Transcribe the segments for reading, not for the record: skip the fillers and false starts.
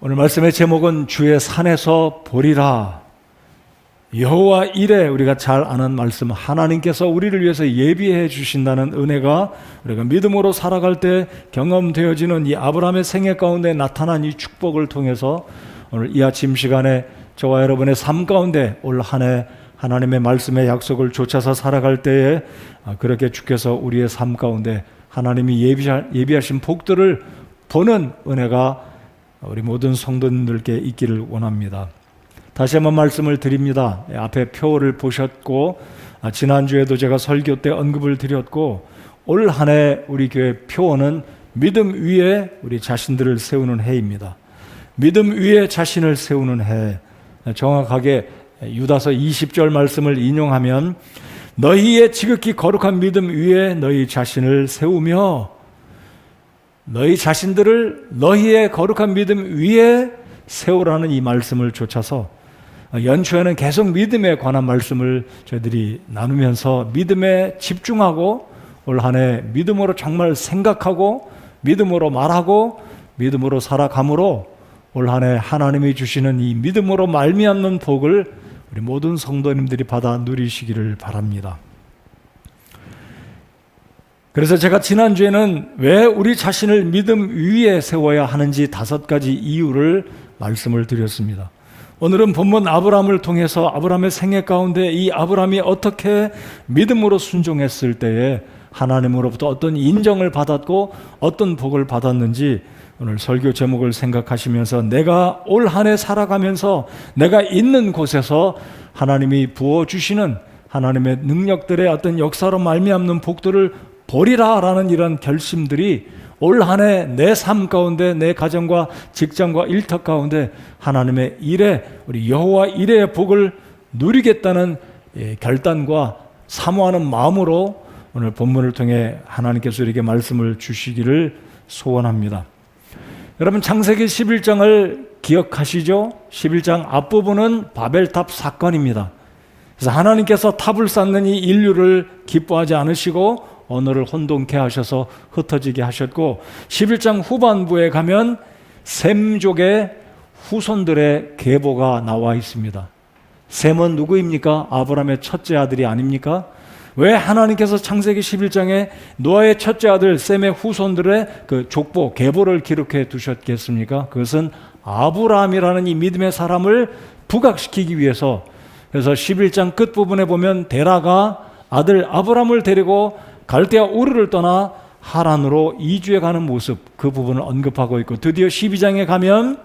오늘 말씀의 제목은 주의 산에서 보리라. 여호와 이레, 우리가 잘 아는 말씀, 하나님께서 우리를 위해서 예비해 주신다는 은혜가 우리가 믿음으로 살아갈 때 경험되어지는 이 아브라함의 생애 가운데 나타난 이 축복을 통해서 오늘 이 아침 시간에 저와 여러분의 삶 가운데 올 한 해 하나님의 말씀의 약속을 좇아서 살아갈 때에 그렇게 주께서 우리의 삶 가운데 하나님이 예비하신 복들을 보는 은혜가 우리 모든 성도님들께 있기를 원합니다. 다시 한번 말씀을 드립니다. 앞에 표를 보셨고 지난주에도 제가 설교 때 언급을 드렸고 올 한 해 우리 교회 표어는 믿음 위에 우리 자신들을 세우는 해입니다. 믿음 위에 자신을 세우는 해. 정확하게 유다서 20절 말씀을 인용하면 너희의 지극히 거룩한 믿음 위에 너희 자신을 세우며 너희 자신들을 너희의 거룩한 믿음 위에 세우라는 이 말씀을 좇아서 연초에는 계속 믿음에 관한 말씀을 저희들이 나누면서 믿음에 집중하고 올 한 해 믿음으로 정말 생각하고 믿음으로 말하고 믿음으로 살아감으로 올 한 해 하나님이 주시는 이 믿음으로 말미암는 복을 우리 모든 성도님들이 받아 누리시기를 바랍니다. 그래서 제가 지난주에는 왜 우리 자신을 믿음 위에 세워야 하는지 5가지 이유를 말씀을 드렸습니다. 오늘은 본문 아브라함을 통해서 아브라함의 생애 가운데 이 아브라함이 어떻게 믿음으로 순종했을 때에 하나님으로부터 어떤 인정을 받았고 어떤 복을 받았는지 오늘 설교 제목을 생각하시면서 내가 올 한 해 살아가면서 내가 있는 곳에서 하나님이 부어주시는 하나님의 능력들의 어떤 역사로 말미암는 복들을 보리라라는 이런 결심들이 올 한 해 내 삶 가운데 내 가정과 직장과 일터 가운데 하나님의 일에 우리 여호와 일의 복을 누리겠다는 결단과 사모하는 마음으로 오늘 본문을 통해 하나님께서 우리에게 말씀을 주시기를 소원합니다. 여러분 창세기 11장을 기억하시죠? 11장 앞부분은 바벨탑 사건입니다. 그래서 하나님께서 탑을 쌓는 이 인류를 기뻐하지 않으시고 언어를 혼동케 하셔서 흩어지게 하셨고 11장 후반부에 가면 셈족의 후손들의 계보가 나와 있습니다. 셈은 누구입니까? 아브라함의 첫째 아들이 아닙니까? 왜 하나님께서 창세기 11장에 노아의 첫째 아들 셈의 후손들의 그 족보, 계보를 기록해 두셨겠습니까? 그것은 아브라함이라는 이 믿음의 사람을 부각시키기 위해서. 그래서 11장 끝부분에 보면 데라가 아들 아브라함을 데리고 갈대아 우르를 떠나 하란으로 이주해 가는 모습, 그 부분을 언급하고 있고 드디어 12장에 가면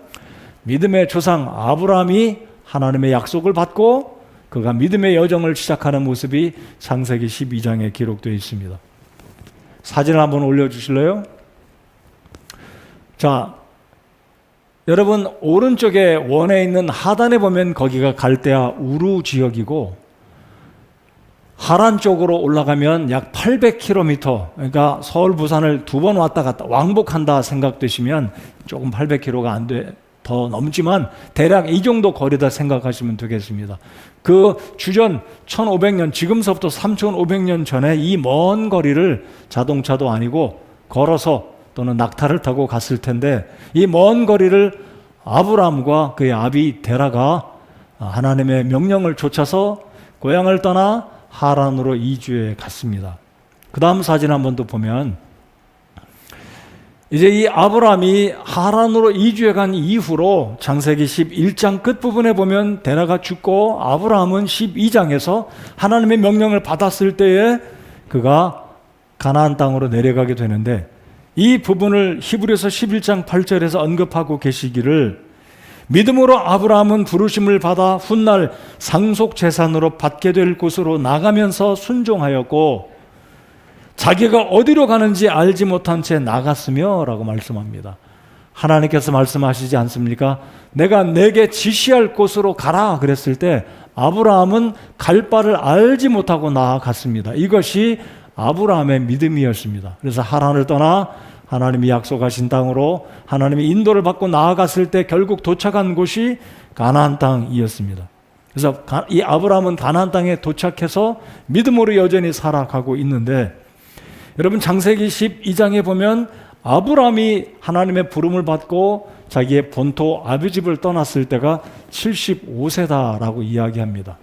믿음의 조상 아브라함이 하나님의 약속을 받고 그가 믿음의 여정을 시작하는 모습이 창세기 12장에 기록되어 있습니다. 사진을 한번 올려주실래요? 자, 여러분 오른쪽에 원에 있는 하단에 보면 거기가 갈대아 우루 지역이고 하란 쪽으로 올라가면 약 800km, 그러니까 서울 부산을 2번 왔다 갔다 왕복한다 생각되시면 조금 800km가 안 돼, 더 넘지만 대략 이 정도 거리다 생각하시면 되겠습니다. 그 주전 1500년, 지금서부터 3500년 전에 이 먼 거리를 자동차도 아니고 걸어서 또는 낙타를 타고 갔을 텐데 이 먼 거리를 아브라함과 그의 아비 데라가 하나님의 명령을 좇아서 고향을 떠나 하란으로 이주해 갔습니다. 그 다음 사진 한번 더 보면 이제 이 아브라함이 하란으로 이주해 간 이후로 창세기 11장 끝부분에 보면 데라가 죽고 아브라함은 12장에서 하나님의 명령을 받았을 때에 그가 가나안 땅으로 내려가게 되는데 이 부분을 히브리서 11장 8절에서 언급하고 계시기를 믿음으로 아브라함은 부르심을 받아 훗날 상속재산으로 받게 될 곳으로 나가면서 순종하였고 자기가 어디로 가는지 알지 못한 채 나갔으며 라고 말씀합니다. 하나님께서 말씀하시지 않습니까? 내가 내게 지시할 곳으로 가라 그랬을 때 아브라함은 갈 바를 알지 못하고 나아갔습니다. 이것이 아브라함의 믿음이었습니다. 그래서 하란을 떠나 하나님이 약속하신 땅으로 하나님의 인도를 받고 나아갔을 때 결국 도착한 곳이 가나안 땅이었습니다. 그래서 이 아브라함은 가나안 땅에 도착해서 믿음으로 여전히 살아가고 있는데 여러분 창세기 12장에 보면 아브라함이 하나님의 부름을 받고 자기의 본토 아비집을 떠났을 때가 75세다라고 이야기합니다.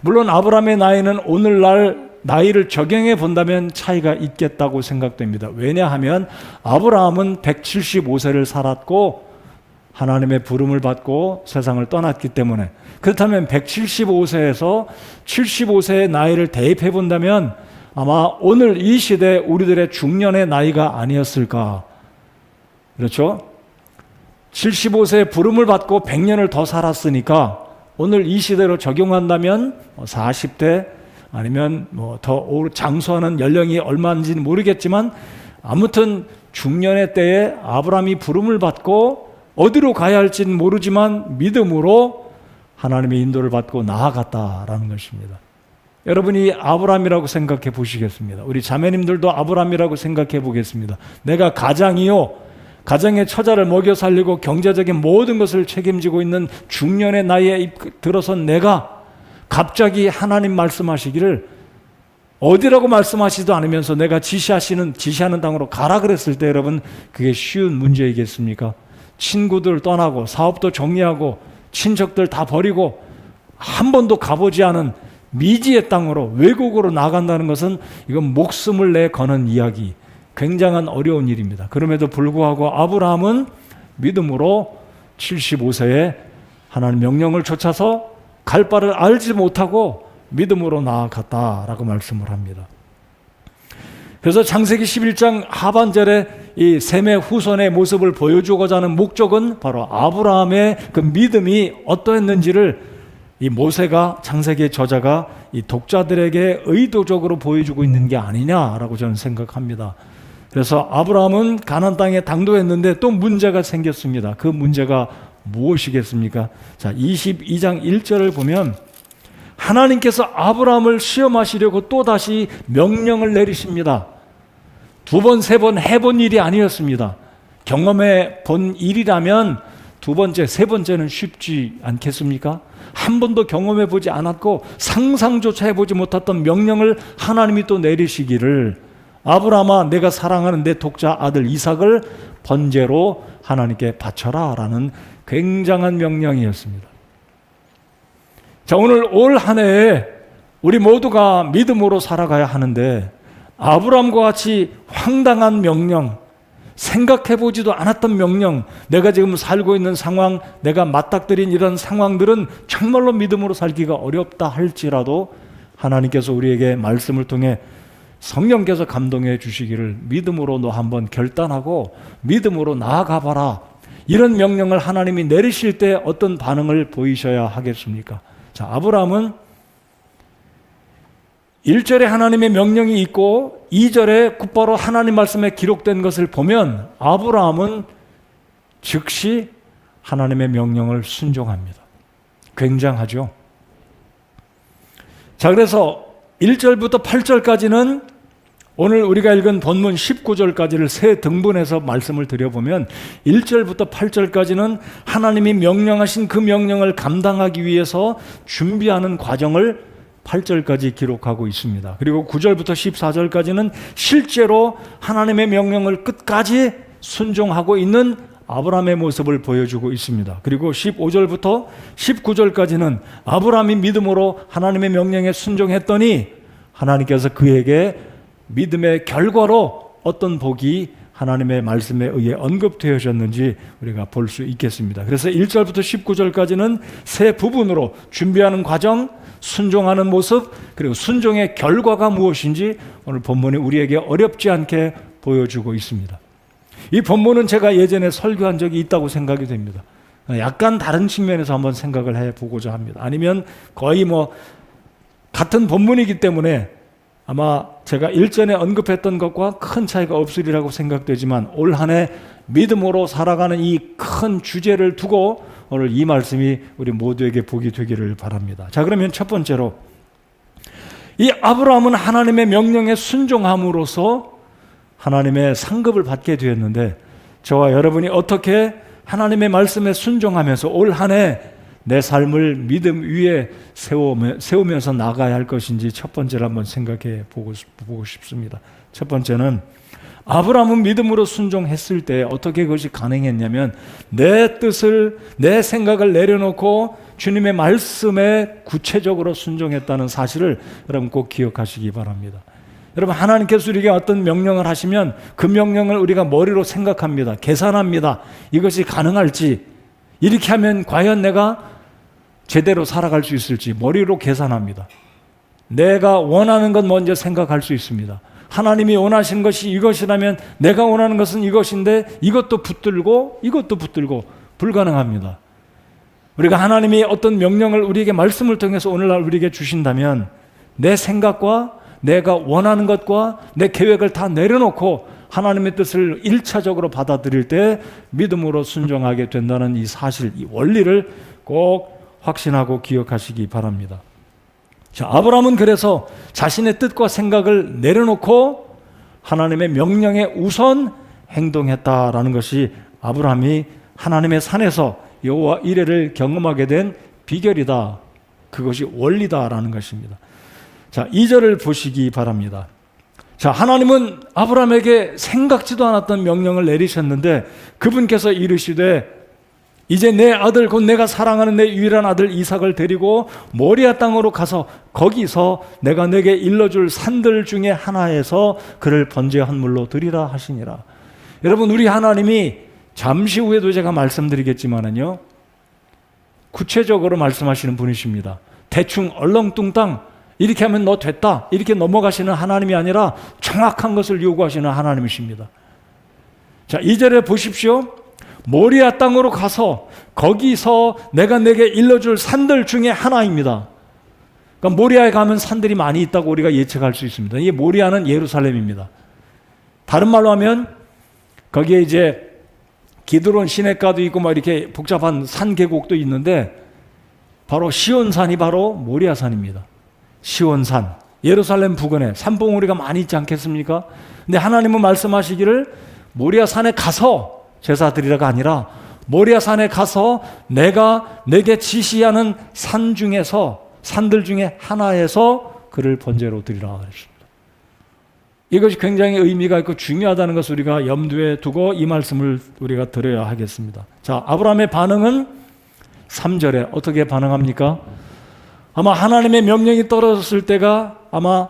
물론 아브라함의 나이는 오늘날 나이를 적용해 본다면 차이가 있겠다고 생각됩니다. 왜냐하면 아브라함은 175세를 살았고 하나님의 부름을 받고 세상을 떠났기 때문에, 그렇다면 175세에서 75세의 나이를 대입해 본다면 아마 오늘 이 시대 우리들의 중년의 나이가 아니었을까. 그렇죠? 75세의 부름을 받고 100년을 더 살았으니까 오늘 이 시대로 적용한다면 40대 아니면 더 장수하는 연령이 얼마인지는 모르겠지만 아무튼 중년의 때에 아브라함이 부름을 받고 어디로 가야 할지는 모르지만 믿음으로 하나님의 인도를 받고 나아갔다라는 것입니다. 여러분이 아브라함이라고 생각해 보시겠습니다. 우리 자매님들도 아브라함이라고 생각해 보겠습니다. 내가 가장이요, 가정의 처자를 먹여 살리고 경제적인 모든 것을 책임지고 있는 중년의 나이에 들어선 내가 갑자기 하나님 말씀하시기를 어디라고 말씀하시지도 않으면서 내가 지시하는 땅으로 가라 그랬을 때 여러분, 그게 쉬운 문제이겠습니까? 친구들 떠나고 사업도 정리하고 친척들 다 버리고 한 번도 가보지 않은 미지의 땅으로, 외국으로 나간다는 것은 이건 목숨을 내 거는 이야기, 굉장한 어려운 일입니다. 그럼에도 불구하고 아브라함은 믿음으로 75세에 하나님 명령을 쫓아서 갈 바를 알지 못하고 믿음으로 나아갔다라고 말씀을 합니다. 그래서 창세기 11장 하반절에 이 셈의 후손의 모습을 보여주고자 하는 목적은 바로 아브라함의 그 믿음이 어떠했는지를 이 모세가, 창세기의 저자가 이 독자들에게 의도적으로 보여주고 있는 게 아니냐라고 저는 생각합니다. 그래서 아브라함은 가나안 땅에 당도했는데 또 문제가 생겼습니다. 그 문제가 무엇이겠습니까? 자, 22장 1절을 보면 하나님께서 아브라함을 시험하시려고 또다시 명령을 내리십니다. 두 번, 세 번 해본 일이 아니었습니다. 경험해 본 일이라면 두 번째, 세 번째는 쉽지 않겠습니까? 한 번도 경험해 보지 않았고 상상조차 해보지 못했던 명령을 하나님이 또 내리시기를, 아브라함아 내가 사랑하는 내 독자 아들 이삭을 번제로 하나님께 바쳐라 라는 굉장한 명령이었습니다. 자, 오늘 올 한 해에 우리 모두가 믿음으로 살아가야 하는데 아브라함과 같이 황당한 명령, 생각해보지도 않았던 명령, 내가 지금 살고 있는 상황, 내가 맞닥뜨린 이런 상황들은 정말로 믿음으로 살기가 어렵다 할지라도 하나님께서 우리에게 말씀을 통해 성령께서 감동해 주시기를 믿음으로 너 한번 결단하고 믿음으로 나아가 봐라, 이런 명령을 하나님이 내리실 때 어떤 반응을 보이셔야 하겠습니까? 자, 아브라함은 1절에 하나님의 명령이 있고 2절에 곧바로 하나님 말씀에 기록된 것을 보면 아브라함은 즉시 하나님의 명령을 순종합니다. 굉장하죠? 자, 그래서 1절부터 8절까지는 오늘 우리가 읽은 본문 19절까지를 세 등분해서 말씀을 드려보면 1절부터 8절까지는 하나님이 명령하신 그 명령을 감당하기 위해서 준비하는 과정을 8절까지 기록하고 있습니다. 그리고 9절부터 14절까지는 실제로 하나님의 명령을 끝까지 순종하고 있는 아브라함의 모습을 보여주고 있습니다. 그리고 15절부터 19절까지는 아브라함이 믿음으로 하나님의 명령에 순종했더니 하나님께서 그에게 믿음의 결과로 어떤 복이 하나님의 말씀에 의해 언급되어졌는지 우리가 볼 수 있겠습니다. 그래서 1절부터 19절까지는 세 부분으로 준비하는 과정, 순종하는 모습, 그리고 순종의 결과가 무엇인지 오늘 본문이 우리에게 어렵지 않게 보여주고 있습니다. 이 본문은 제가 예전에 설교한 적이 있다고 생각이 됩니다. 약간 다른 측면에서 한번 생각을 해보고자 합니다. 아니면 거의 같은 본문이기 때문에 아마 제가 일전에 언급했던 것과 큰 차이가 없으리라고 생각되지만 올 한 해 믿음으로 살아가는 이 큰 주제를 두고 오늘 이 말씀이 우리 모두에게 복이 되기를 바랍니다. 자, 그러면 첫 번째로 이 아브라함은 하나님의 명령에 순종함으로써 하나님의 상급을 받게 되었는데 저와 여러분이 어떻게 하나님의 말씀에 순종하면서 올 한 해 내 삶을 믿음 위에 세우면서 나가야 할 것인지 첫 번째로 한번 생각해 보고 싶습니다. 첫 번째는 아브라함은 믿음으로 순종했을 때 어떻게 그것이 가능했냐면 내 뜻을, 내 생각을 내려놓고 주님의 말씀에 구체적으로 순종했다는 사실을 여러분 꼭 기억하시기 바랍니다. 여러분, 하나님께서 우리에게 어떤 명령을 하시면 그 명령을 우리가 머리로 생각합니다. 계산합니다. 이것이 가능할지, 이렇게 하면 과연 내가 제대로 살아갈 수 있을지 머리로 계산합니다. 내가 원하는 것 먼저 생각할 수 있습니다. 하나님이 원하시는 것이 이것이라면 내가 원하는 것은 이것인데 이것도 붙들고 이것도 붙들고 불가능합니다. 우리가 하나님이 어떤 명령을 우리에게 말씀을 통해서 오늘날 우리에게 주신다면 내 생각과 내가 원하는 것과 내 계획을 다 내려놓고 하나님의 뜻을 1차적으로 받아들일 때 믿음으로 순종하게 된다는 이 사실, 이 원리를 꼭 확신하고 기억하시기 바랍니다. 자, 아브라함은 그래서 자신의 뜻과 생각을 내려놓고 하나님의 명령에 우선 행동했다라는 것이 아브라함이 하나님의 산에서 여호와 이레를 경험하게 된 비결이다. 그것이 원리다라는 것입니다. 자, 2절을 보시기 바랍니다. 자, 하나님은 아브라함에게 생각지도 않았던 명령을 내리셨는데 그분께서 이르시되 이제 내 아들 곧 내가 사랑하는 내 유일한 아들 이삭을 데리고 모리아 땅으로 가서 거기서 내가 내게 일러줄 산들 중에 하나에서 그를 번제 한물로 드리라 하시니라. 여러분, 우리 하나님이 잠시 후에도 제가 말씀드리겠지만은요, 구체적으로 말씀하시는 분이십니다. 대충 얼렁뚱땅 이렇게 하면 너 됐다 이렇게 넘어가시는 하나님이 아니라 정확한 것을 요구하시는 하나님이십니다. 자, 2절에 보십시오. 모리아 땅으로 가서 거기서 내가 내게 일러줄 산들 중에 하나입니다. 그러니까 모리아에 가면 산들이 많이 있다고 우리가 예측할 수 있습니다. 이 모리아는 예루살렘입니다. 다른 말로 하면 거기에 이제 기드론 시내가도 있고 막 이렇게 복잡한 산 계곡도 있는데 바로 시온산이 바로 모리아산입니다. 시온산, 예루살렘 부근에 산봉우리가 많이 있지 않겠습니까? 근데 하나님은 말씀하시기를 모리아산에 가서 제사 드리라가 아니라 모리아산에 가서 내가 내게 지시하는 산 중에서, 산들 중에 하나에서 그를 번제로 드리라 그랬습니다. 이것이 굉장히 의미가 있고 중요하다는 것을 우리가 염두에 두고 이 말씀을 우리가 들어야 하겠습니다. 자, 아브라함의 반응은 3절에 어떻게 반응합니까? 아마 하나님의 명령이 떨어졌을 때가 아마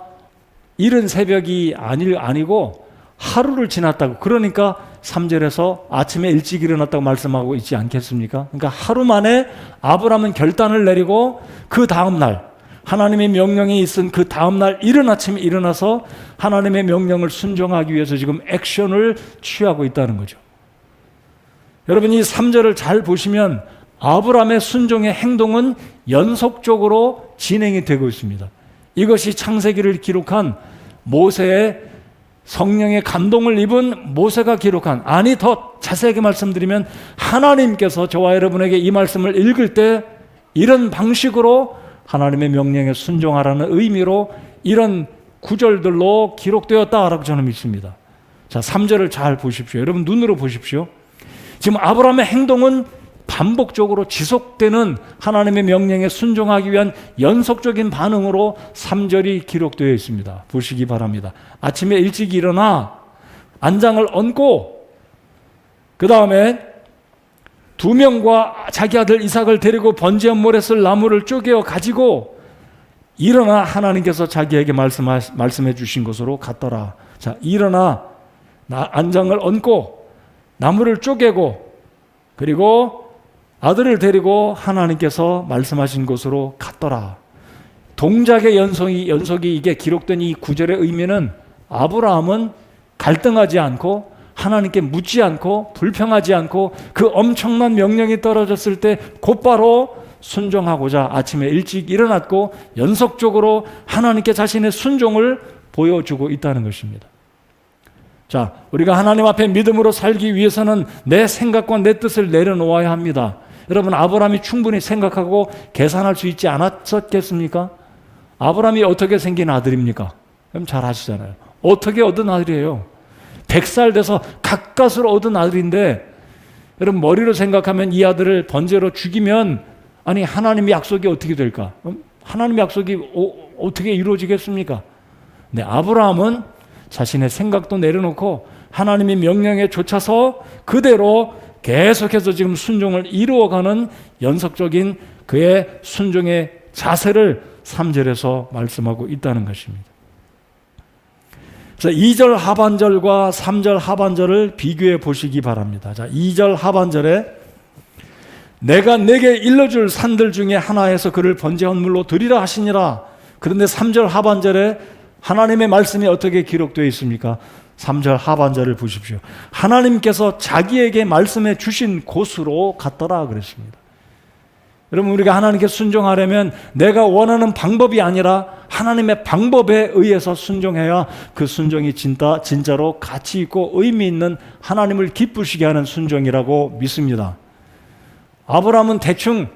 이른 새벽이 아니고 하루를 지났다고, 그러니까 3절에서 아침에 일찍 일어났다고 말씀하고 있지 않겠습니까? 그러니까 하루 만에 아브라함은 결단을 내리고 그 다음날 하나님의 명령이 있은 그 다음날 이른 아침에 일어나서 하나님의 명령을 순종하기 위해서 지금 액션을 취하고 있다는 거죠. 여러분, 이 3절을 잘 보시면 아브라함의 순종의 행동은 연속적으로 진행이 되고 있습니다. 이것이 창세기를 기록한 모세의 성령의 감동을 입은 모세가 기록한, 아니 더 자세하게 말씀드리면 하나님께서 저와 여러분에게 이 말씀을 읽을 때 이런 방식으로 하나님의 명령에 순종하라는 의미로 이런 구절들로 기록되었다라고 저는 믿습니다. 자, 3절을 잘 보십시오. 여러분 눈으로 보십시오. 지금 아브라함의 행동은 반복적으로 지속되는 하나님의 명령에 순종하기 위한 연속적인 반응으로 3절이 기록되어 있습니다. 보시기 바랍니다. 아침에 일찍 일어나 안장을 얹고 그 다음에 2명과 자기 아들 이삭을 데리고 번제물에 쓸 나무를 쪼개어 가지고 일어나 하나님께서 자기에게 말씀해 주신 곳으로 갔더라. 자, 일어나 안장을 얹고 나무를 쪼개고 그리고 아들을 데리고 하나님께서 말씀하신 곳으로 갔더라. 동작의 연속이 이게 기록된 이 구절의 의미는 아브라함은 갈등하지 않고 하나님께 묻지 않고 불평하지 않고 그 엄청난 명령이 떨어졌을 때 곧바로 순종하고자 아침에 일찍 일어났고 연속적으로 하나님께 자신의 순종을 보여주고 있다는 것입니다. 자, 우리가 하나님 앞에 믿음으로 살기 위해서는 내 생각과 내 뜻을 내려놓아야 합니다. 여러분, 아브라함이 충분히 생각하고 계산할 수 있지 않았었겠습니까? 아브라함이 어떻게 생긴 아들입니까? 그럼 잘 아시잖아요. 어떻게 얻은 아들이에요? 100살 돼서 가까스로 얻은 아들인데, 여러분 머리로 생각하면 이 아들을 번제로 죽이면 아니 하나님의 약속이 어떻게 될까? 하나님의 약속이 어떻게 이루어지겠습니까? 네, 아브라함은 자신의 생각도 내려놓고 하나님의 명령에 쫓아서 그대로 계속해서 지금 순종을 이루어가는 연속적인 그의 순종의 자세를 3절에서 말씀하고 있다는 것입니다. 자, 2절 하반절과 3절 하반절을 비교해 보시기 바랍니다. 자, 2절 하반절에 내가 내게 일러줄 산들 중에 하나에서 그를 번제 헌물로 드리라 하시니라. 그런데 3절 하반절에 하나님의 말씀이 어떻게 기록되어 있습니까? 3절 하반절을 보십시오. 하나님께서 자기에게 말씀해 주신 곳으로 갔더라 그랬습니다. 여러분, 우리가 하나님께 순종하려면 내가 원하는 방법이 아니라 하나님의 방법에 의해서 순종해야 그 순종이 진짜로 가치 있고 의미 있는 하나님을 기쁘시게 하는 순종이라고 믿습니다. 아브라함은 대충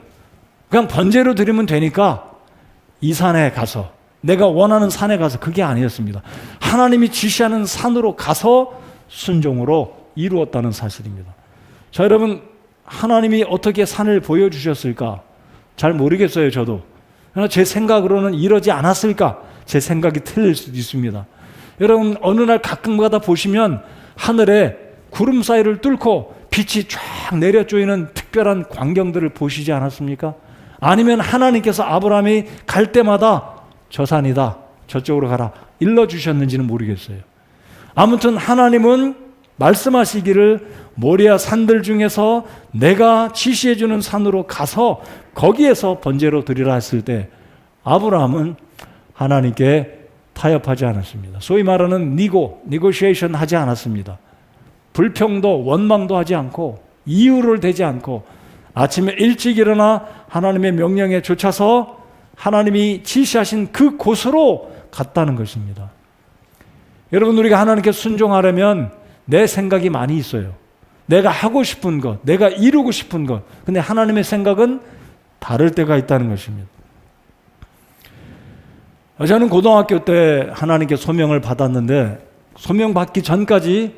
그냥 번제로 드리면 되니까 이 산에 가서, 내가 원하는 산에 가서, 그게 아니었습니다. 하나님이 지시하는 산으로 가서 순종으로 이루었다는 사실입니다. 자, 여러분, 하나님이 어떻게 산을 보여주셨을까? 잘 모르겠어요, 저도. 그러나 제 생각으로는 이러지 않았을까? 제 생각이 틀릴 수도 있습니다. 여러분, 어느 날 가끔가다 보시면 하늘에 구름 사이를 뚫고 빛이 쫙 내려 쪼이는 특별한 광경들을 보시지 않았습니까? 아니면 하나님께서 아브라함이 갈 때마다 저 산이다, 저쪽으로 가라 일러주셨는지는 모르겠어요. 아무튼 하나님은 말씀하시기를 모리아 산들 중에서 내가 지시해주는 산으로 가서 거기에서 번제로 드리라 했을 때 아브라함은 하나님께 타협하지 않았습니다. 소위 말하는 니고시에이션 하지 않았습니다. 불평도 원망도 하지 않고 이유를 대지 않고 아침에 일찍 일어나 하나님의 명령에 쫓아서 하나님이 지시하신 그 곳으로 갔다는 것입니다. 여러분, 우리가 하나님께 순종하려면 내 생각이 많이 있어요. 내가 하고 싶은 것, 내가 이루고 싶은 것. 근데 하나님의 생각은 다를 때가 있다는 것입니다. 저는 고등학교 때 하나님께 소명을 받았는데 소명 받기 전까지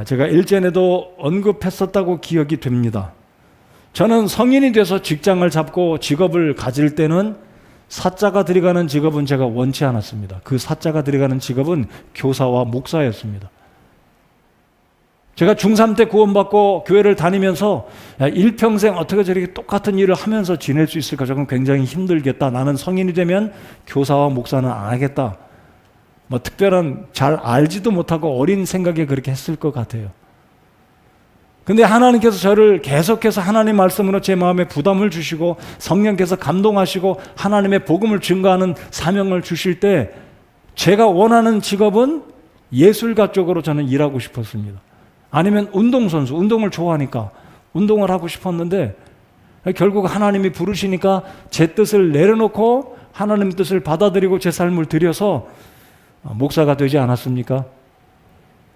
제가 일전에도 언급했었다고 기억이 됩니다. 저는 성인이 돼서 직장을 잡고 직업을 가질 때는 사자가 들어가는 직업은 제가 원치 않았습니다. 그 사자가 들어가는 직업은 교사와 목사였습니다. 제가 중3 때 구원받고 교회를 다니면서 일평생 어떻게 저렇게 똑같은 일을 하면서 지낼 수 있을까? 저건 굉장히 힘들겠다. 나는 성인이 되면 교사와 목사는 안 하겠다. 뭐 특별한 잘 알지도 못하고 어린 생각에 그렇게 했을 것 같아요. 근데 하나님께서 저를 계속해서 하나님 말씀으로 제 마음에 부담을 주시고 성령께서 감동하시고 하나님의 복음을 증거하는 사명을 주실 때 제가 원하는 직업은 예술가 쪽으로 저는 일하고 싶었습니다. 아니면 운동선수, 운동을 좋아하니까 운동을 하고 싶었는데 결국 하나님이 부르시니까 제 뜻을 내려놓고 하나님 뜻을 받아들이고 제 삶을 들여서 목사가 되지 않았습니까?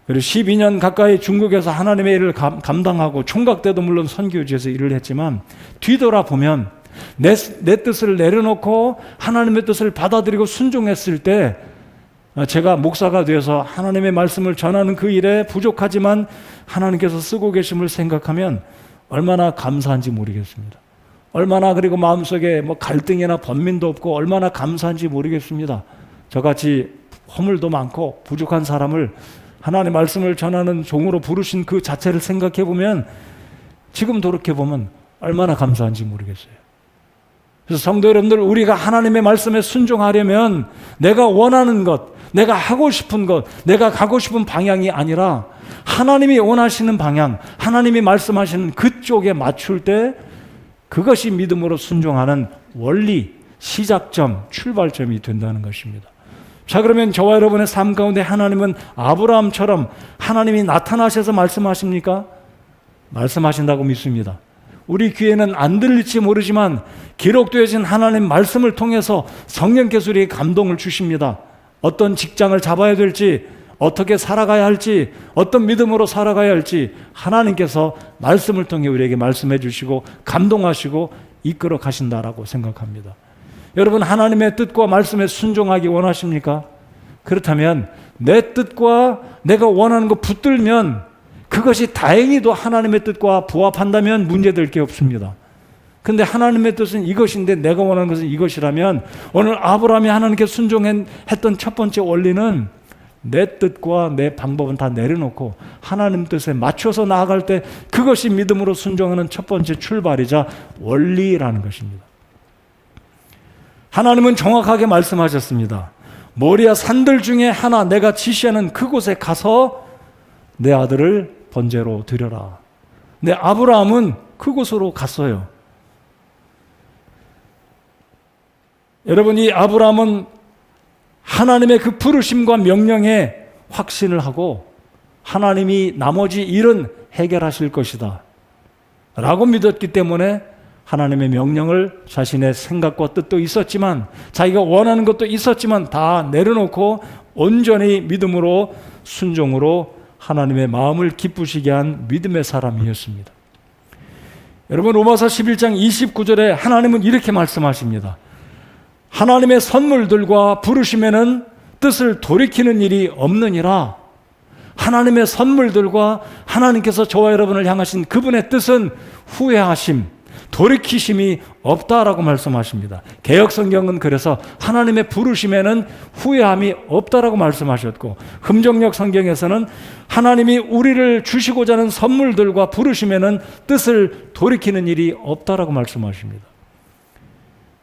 그리고 12년 가까이 중국에서 하나님의 일을 감당하고 총각 때도 물론 선교지에서 일을 했지만 뒤돌아보면 내 뜻을 내려놓고 하나님의 뜻을 받아들이고 순종했을 때 제가 목사가 되어서 하나님의 말씀을 전하는 그 일에 부족하지만 하나님께서 쓰고 계심을 생각하면 얼마나 감사한지 모르겠습니다. 얼마나 그리고 마음속에 뭐 갈등이나 번민도 없고 얼마나 감사한지 모르겠습니다. 저같이 허물도 많고 부족한 사람을 하나님의 말씀을 전하는 종으로 부르신 그 자체를 생각해 보면 지금 돌이켜 보면 얼마나 감사한지 모르겠어요. 그래서 성도 여러분들, 우리가 하나님의 말씀에 순종하려면 내가 원하는 것, 내가 하고 싶은 것, 내가 가고 싶은 방향이 아니라 하나님이 원하시는 방향, 하나님이 말씀하시는 그쪽에 맞출 때 그것이 믿음으로 순종하는 원리, 시작점, 출발점이 된다는 것입니다. 자, 그러면 저와 여러분의 삶 가운데 하나님은 아브라함처럼 하나님이 나타나셔서 말씀하십니까? 말씀하신다고 믿습니다. 우리 귀에는 안 들릴지 모르지만 기록되어진 하나님 말씀을 통해서 성령께서 우리에게 감동을 주십니다. 어떤 직장을 잡아야 될지, 어떻게 살아가야 할지, 어떤 믿음으로 살아가야 할지 하나님께서 말씀을 통해 우리에게 말씀해 주시고 감동하시고 이끌어 가신다라고 생각합니다. 여러분, 하나님의 뜻과 말씀에 순종하기 원하십니까? 그렇다면 내 뜻과 내가 원하는 거 붙들면 그것이 다행히도 하나님의 뜻과 부합한다면 문제될 게 없습니다. 근데 하나님의 뜻은 이것인데 내가 원하는 것은 이것이라면 오늘 아브라함이 하나님께 순종했던 첫 번째 원리는 내 뜻과 내 방법은 다 내려놓고 하나님 뜻에 맞춰서 나아갈 때 그것이 믿음으로 순종하는 첫 번째 출발이자 원리라는 것입니다. 하나님은 정확하게 말씀하셨습니다. 모리아 산들 중에 하나 내가 지시하는 그곳에 가서 내 아들을 번제로 드려라. 네, 아브라함은 그곳으로 갔어요. 여러분, 이 아브라함은 하나님의 그 부르심과 명령에 확신을 하고 하나님이 나머지 일은 해결하실 것이다 라고 믿었기 때문에 하나님의 명령을 자신의 생각과 뜻도 있었지만 자기가 원하는 것도 있었지만 다 내려놓고 온전히 믿음으로 순종으로 하나님의 마음을 기쁘시게 한 믿음의 사람이었습니다. 여러분, 로마서 11장 29절에 하나님은 이렇게 말씀하십니다. 하나님의 선물들과 부르심에는 뜻을 돌이키는 일이 없느니라. 하나님의 선물들과 하나님께서 저와 여러분을 향하신 그분의 뜻은 후회하심, 돌이키심이 없다라고 말씀하십니다. 개역성경은 그래서 하나님의 부르심에는 후회함이 없다라고 말씀하셨고, 흠정역 성경에서는 하나님이 우리를 주시고자 하는 선물들과 부르심에는 뜻을 돌이키는 일이 없다라고 말씀하십니다.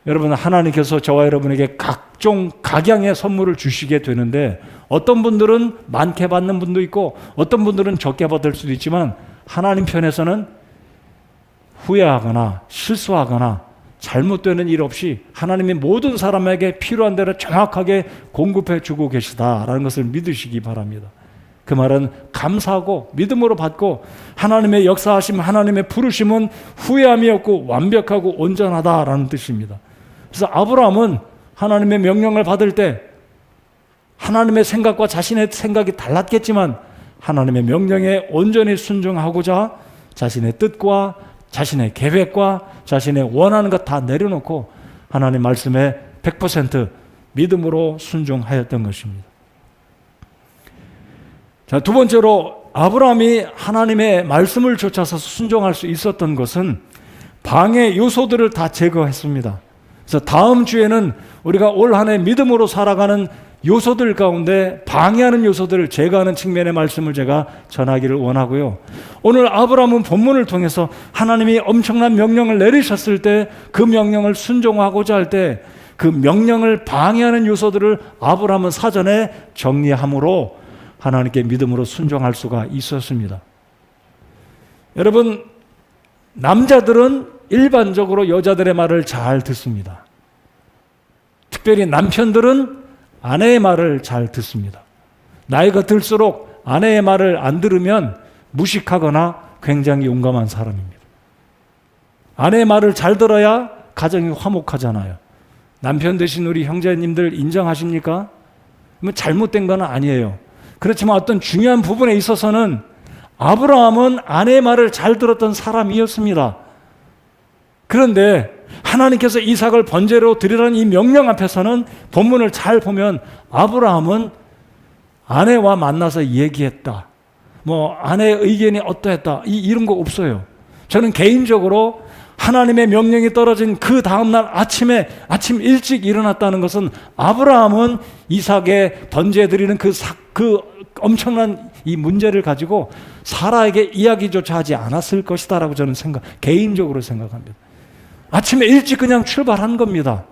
여러분, 하나님께서 저와 여러분에게 각종 각양의 선물을 주시게 되는데 어떤 분들은 많게 받는 분도 있고 어떤 분들은 적게 받을 수도 있지만 하나님 편에서는 후회하거나 실수하거나 잘못되는 일 없이 하나님이 모든 사람에게 필요한 대로 정확하게 공급해 주고 계시다라는 것을 믿으시기 바랍니다. 그 말은 감사하고 믿음으로 받고 하나님의 역사하심, 하나님의 부르심은 후회함이 없고 완벽하고 온전하다라는 뜻입니다. 그래서 아브라함은 하나님의 명령을 받을 때 하나님의 생각과 자신의 생각이 달랐겠지만 하나님의 명령에 온전히 순종하고자 자신의 뜻과 자신의 계획과 자신의 원하는 것 다 내려놓고 하나님 말씀에 100% 믿음으로 순종하였던 것입니다. 자, 두 번째로 아브라함이 하나님의 말씀을 쫓아서 순종할 수 있었던 것은 방해 요소들을 다 제거했습니다. 그래서 다음 주에는 우리가 올 한 해 믿음으로 살아가는 요소들 가운데 방해하는 요소들을 제거하는 측면의 말씀을 제가 전하기를 원하고요. 오늘 아브라함은 본문을 통해서 하나님이 엄청난 명령을 내리셨을 때 그 명령을 순종하고자 할 때 그 명령을 방해하는 요소들을 아브라함은 사전에 정리함으로 하나님께 믿음으로 순종할 수가 있었습니다. 여러분, 남자들은 일반적으로 여자들의 말을 잘 듣습니다. 특별히 남편들은 아내의 말을 잘 듣습니다. 나이가 들수록 아내의 말을 안 들으면 무식하거나 굉장히 용감한 사람입니다. 아내의 말을 잘 들어야 가정이 화목하잖아요. 남편 되신 우리 형제님들 인정하십니까? 잘못된 건 아니에요. 그렇지만 어떤 중요한 부분에 있어서는 아브라함은 아내의 말을 잘 들었던 사람이었습니다. 그런데 하나님께서 이삭을 번제로 드리라는 이 명령 앞에서는 본문을 잘 보면 아브라함은 아내와 만나서 얘기했다. 아내의 의견이 어떠했다. 이런 거 없어요. 저는 개인적으로 하나님의 명령이 떨어진 그 다음날 아침 일찍 일어났다는 것은 아브라함은 이삭의 번제 드리는 그 엄청난 이 문제를 가지고 사라에게 이야기조차 하지 않았을 것이다라고 저는 개인적으로 생각합니다. 아침에 일찍 그냥 출발한 겁니다.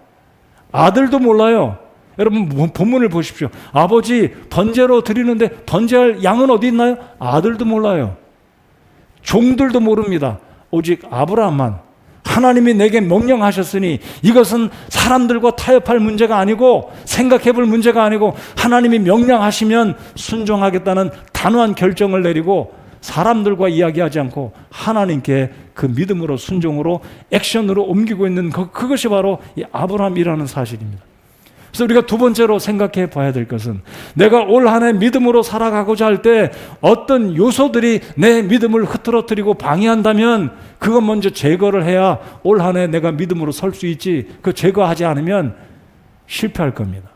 아들도 몰라요. 여러분 본문을 보십시오. 아버지 번제로 드리는데 번제할 양은 어디 있나요? 아들도 몰라요. 종들도 모릅니다. 오직 아브라함만 하나님이 내게 명령하셨으니 이것은 사람들과 타협할 문제가 아니고 생각해 볼 문제가 아니고 하나님이 명령하시면 순종하겠다는 단호한 결정을 내리고 사람들과 이야기하지 않고 하나님께 그 믿음으로 순종으로 액션으로 옮기고 있는 그것이 바로 이 아브라함이라는 사실입니다. 그래서 우리가 두 번째로 생각해 봐야 될 것은 내가 올 한 해 믿음으로 살아가고자 할 때 어떤 요소들이 내 믿음을 흐트러뜨리고 방해한다면 그것 먼저 제거를 해야 올 한 해 내가 믿음으로 설 수 있지. 그 제거하지 않으면 실패할 겁니다.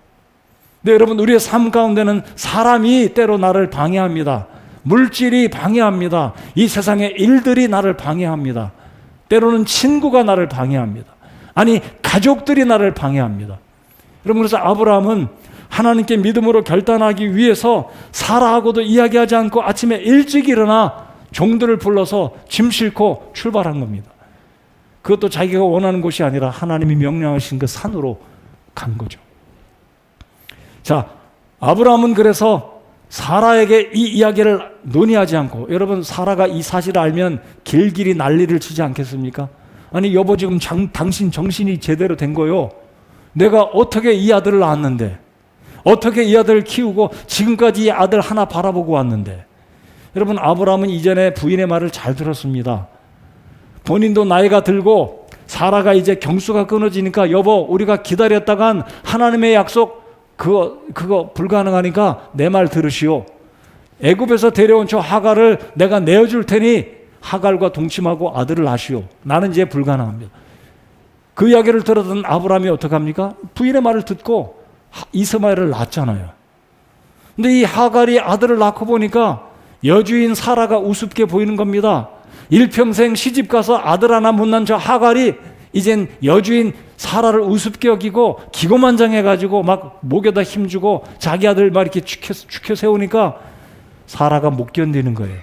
근데 여러분, 우리의 삶 가운데는 사람이 때로 나를 방해합니다. 물질이 방해합니다. 이 세상의 일들이 나를 방해합니다. 때로는 친구가 나를 방해합니다. 아니, 가족들이 나를 방해합니다. 여러분, 그래서 아브라함은 하나님께 믿음으로 결단하기 위해서 사라하고도 이야기하지 않고 아침에 일찍 일어나 종들을 불러서 짐 싣고 출발한 겁니다. 그것도 자기가 원하는 곳이 아니라 하나님이 명령하신 그 산으로 간 거죠. 자, 아브라함은 그래서 사라에게 이 이야기를 논의하지 않고, 여러분 사라가 이 사실을 알면 길길이 난리를 치지 않겠습니까? 아니 여보, 지금 당신 정신이 제대로 된 거요. 내가 어떻게 이 아들을 낳았는데, 어떻게 이 아들을 키우고 지금까지 이 아들 하나 바라보고 왔는데. 여러분, 아브라함은 이전에 부인의 말을 잘 들었습니다. 본인도 나이가 들고 사라가 이제 경수가 끊어지니까, 여보 우리가 기다렸다간 하나님의 약속 그거 불가능하니까 내 말 들으시오. 애굽에서 데려온 저 하갈을 내가 내어줄 테니 하갈과 동침하고 아들을 낳으시오. 나는 이제 불가능합니다. 그 이야기를 들었던 아브라함이 어떡합니까? 부인의 말을 듣고 이스마엘을 낳았잖아요. 근데 이 하갈이 아들을 낳고 보니까 여주인 사라가 우습게 보이는 겁니다. 일평생 시집가서 아들 하나 못난 저 하갈이 이젠 여주인 사라를 우습게 여기고 기고만장해가지고 막 목에다 힘주고 자기 아들 막 이렇게 축혀 세우니까 사라가 못 견디는 거예요.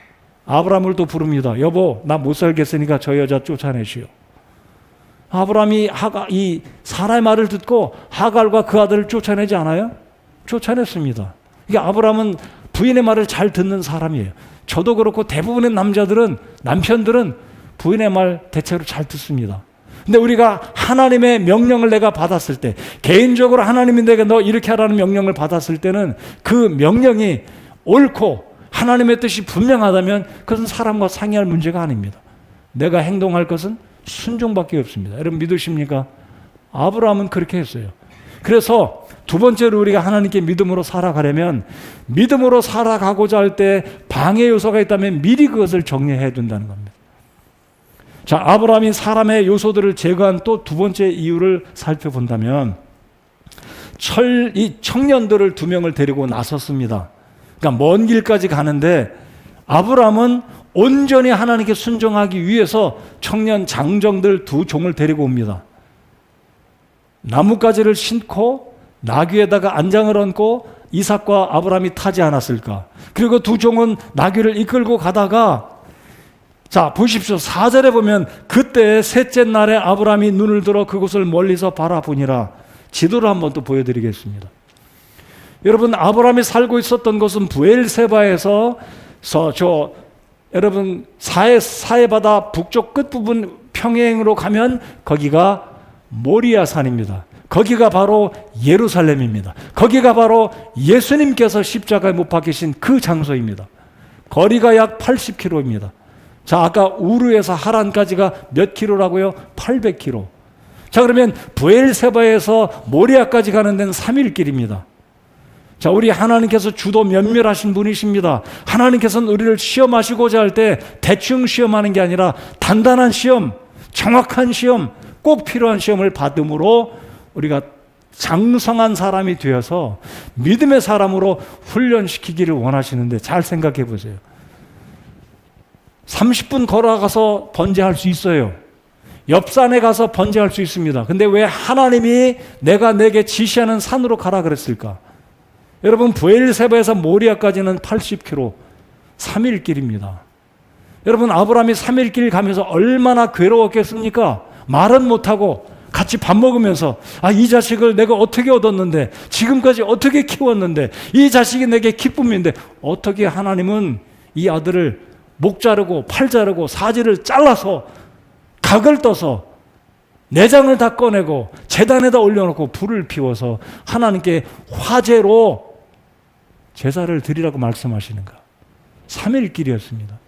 아브라함을 또 부릅니다. 여보, 나 못 살겠으니까 저 여자 쫓아내시오. 아브라함이 이 사라의 말을 듣고 하갈과 그 아들을 쫓아내지 않아요? 쫓아냈습니다. 이게 아브라함은 부인의 말을 잘 듣는 사람이에요. 저도 그렇고 대부분의 남편들은 부인의 말 대체로 잘 듣습니다. 근데 우리가 하나님의 명령을 내가 받았을 때, 개인적으로 하나님이 내가 너 이렇게 하라는 명령을 받았을 때는 그 명령이 옳고 하나님의 뜻이 분명하다면 그것은 사람과 상의할 문제가 아닙니다. 내가 행동할 것은 순종밖에 없습니다. 여러분 믿으십니까? 아브라함은 그렇게 했어요. 그래서 두 번째로 우리가 하나님께 믿음으로 살아가려면, 믿음으로 살아가고자 할 때 방해 요소가 있다면 미리 그것을 정리해야 된다는 겁니다. 자, 아브라함이 사람의 요소들을 제거한 또 두 번째 이유를 살펴본다면, 이 청년들을 2명을 데리고 나섰습니다. 그러니까 먼 길까지 가는데 아브라함은 온전히 하나님께 순종하기 위해서 청년 장정들 2종을 데리고 옵니다. 나뭇가지를 신고 나귀에다가 안장을 얹고 이삭과 아브라함이 타지 않았을까? 그리고 2종은 나귀를 이끌고 가다가, 자 보십시오. 4절에 보면 그때 셋째 날에 아브라함이 눈을 들어 그곳을 멀리서 바라보니라. 지도를 한번 또 보여드리겠습니다. 여러분, 아브라함이 살고 있었던 곳은 부엘세바에서 여러분 사해바다 북쪽 끝부분 평행으로 가면 거기가 모리아 산입니다. 거기가 바로 예루살렘입니다. 거기가 바로 예수님께서 십자가에 못 박히신 그 장소입니다. 거리가 약 80km입니다. 자, 아까 우르에서 하란까지가 몇 킬로라고요? 800km. 자, 그러면 부엘세바에서 모리아까지 가는 데는 3일 길입니다. 자, 우리 하나님께서 주도 면밀하신 분이십니다. 하나님께서는 우리를 시험하시고자 할 때 대충 시험하는 게 아니라 단단한 시험, 정확한 시험, 꼭 필요한 시험을 받음으로 우리가 장성한 사람이 되어서 믿음의 사람으로 훈련시키기를 원하시는데, 잘 생각해 보세요. 30분 걸어가서 번제할 수 있어요. 옆산에 가서 번제할 수 있습니다. 근데 왜 하나님이 내가 내게 지시하는 산으로 가라 그랬을까? 여러분, 부엘세바에서 모리아까지는 80km, 3일 길입니다. 여러분, 아브라함이 3일 길 가면서 얼마나 괴로웠겠습니까? 말은 못하고 같이 밥 먹으면서, 이 자식을 내가 어떻게 얻었는데, 지금까지 어떻게 키웠는데, 이 자식이 내게 기쁨인데, 어떻게 하나님은 이 아들을 목 자르고 팔 자르고 사지를 잘라서 각을 떠서 내장을 다 꺼내고 제단에다 올려놓고 불을 피워서 하나님께 화제로 제사를 드리라고 말씀하시는가? 3일 길이었습니다.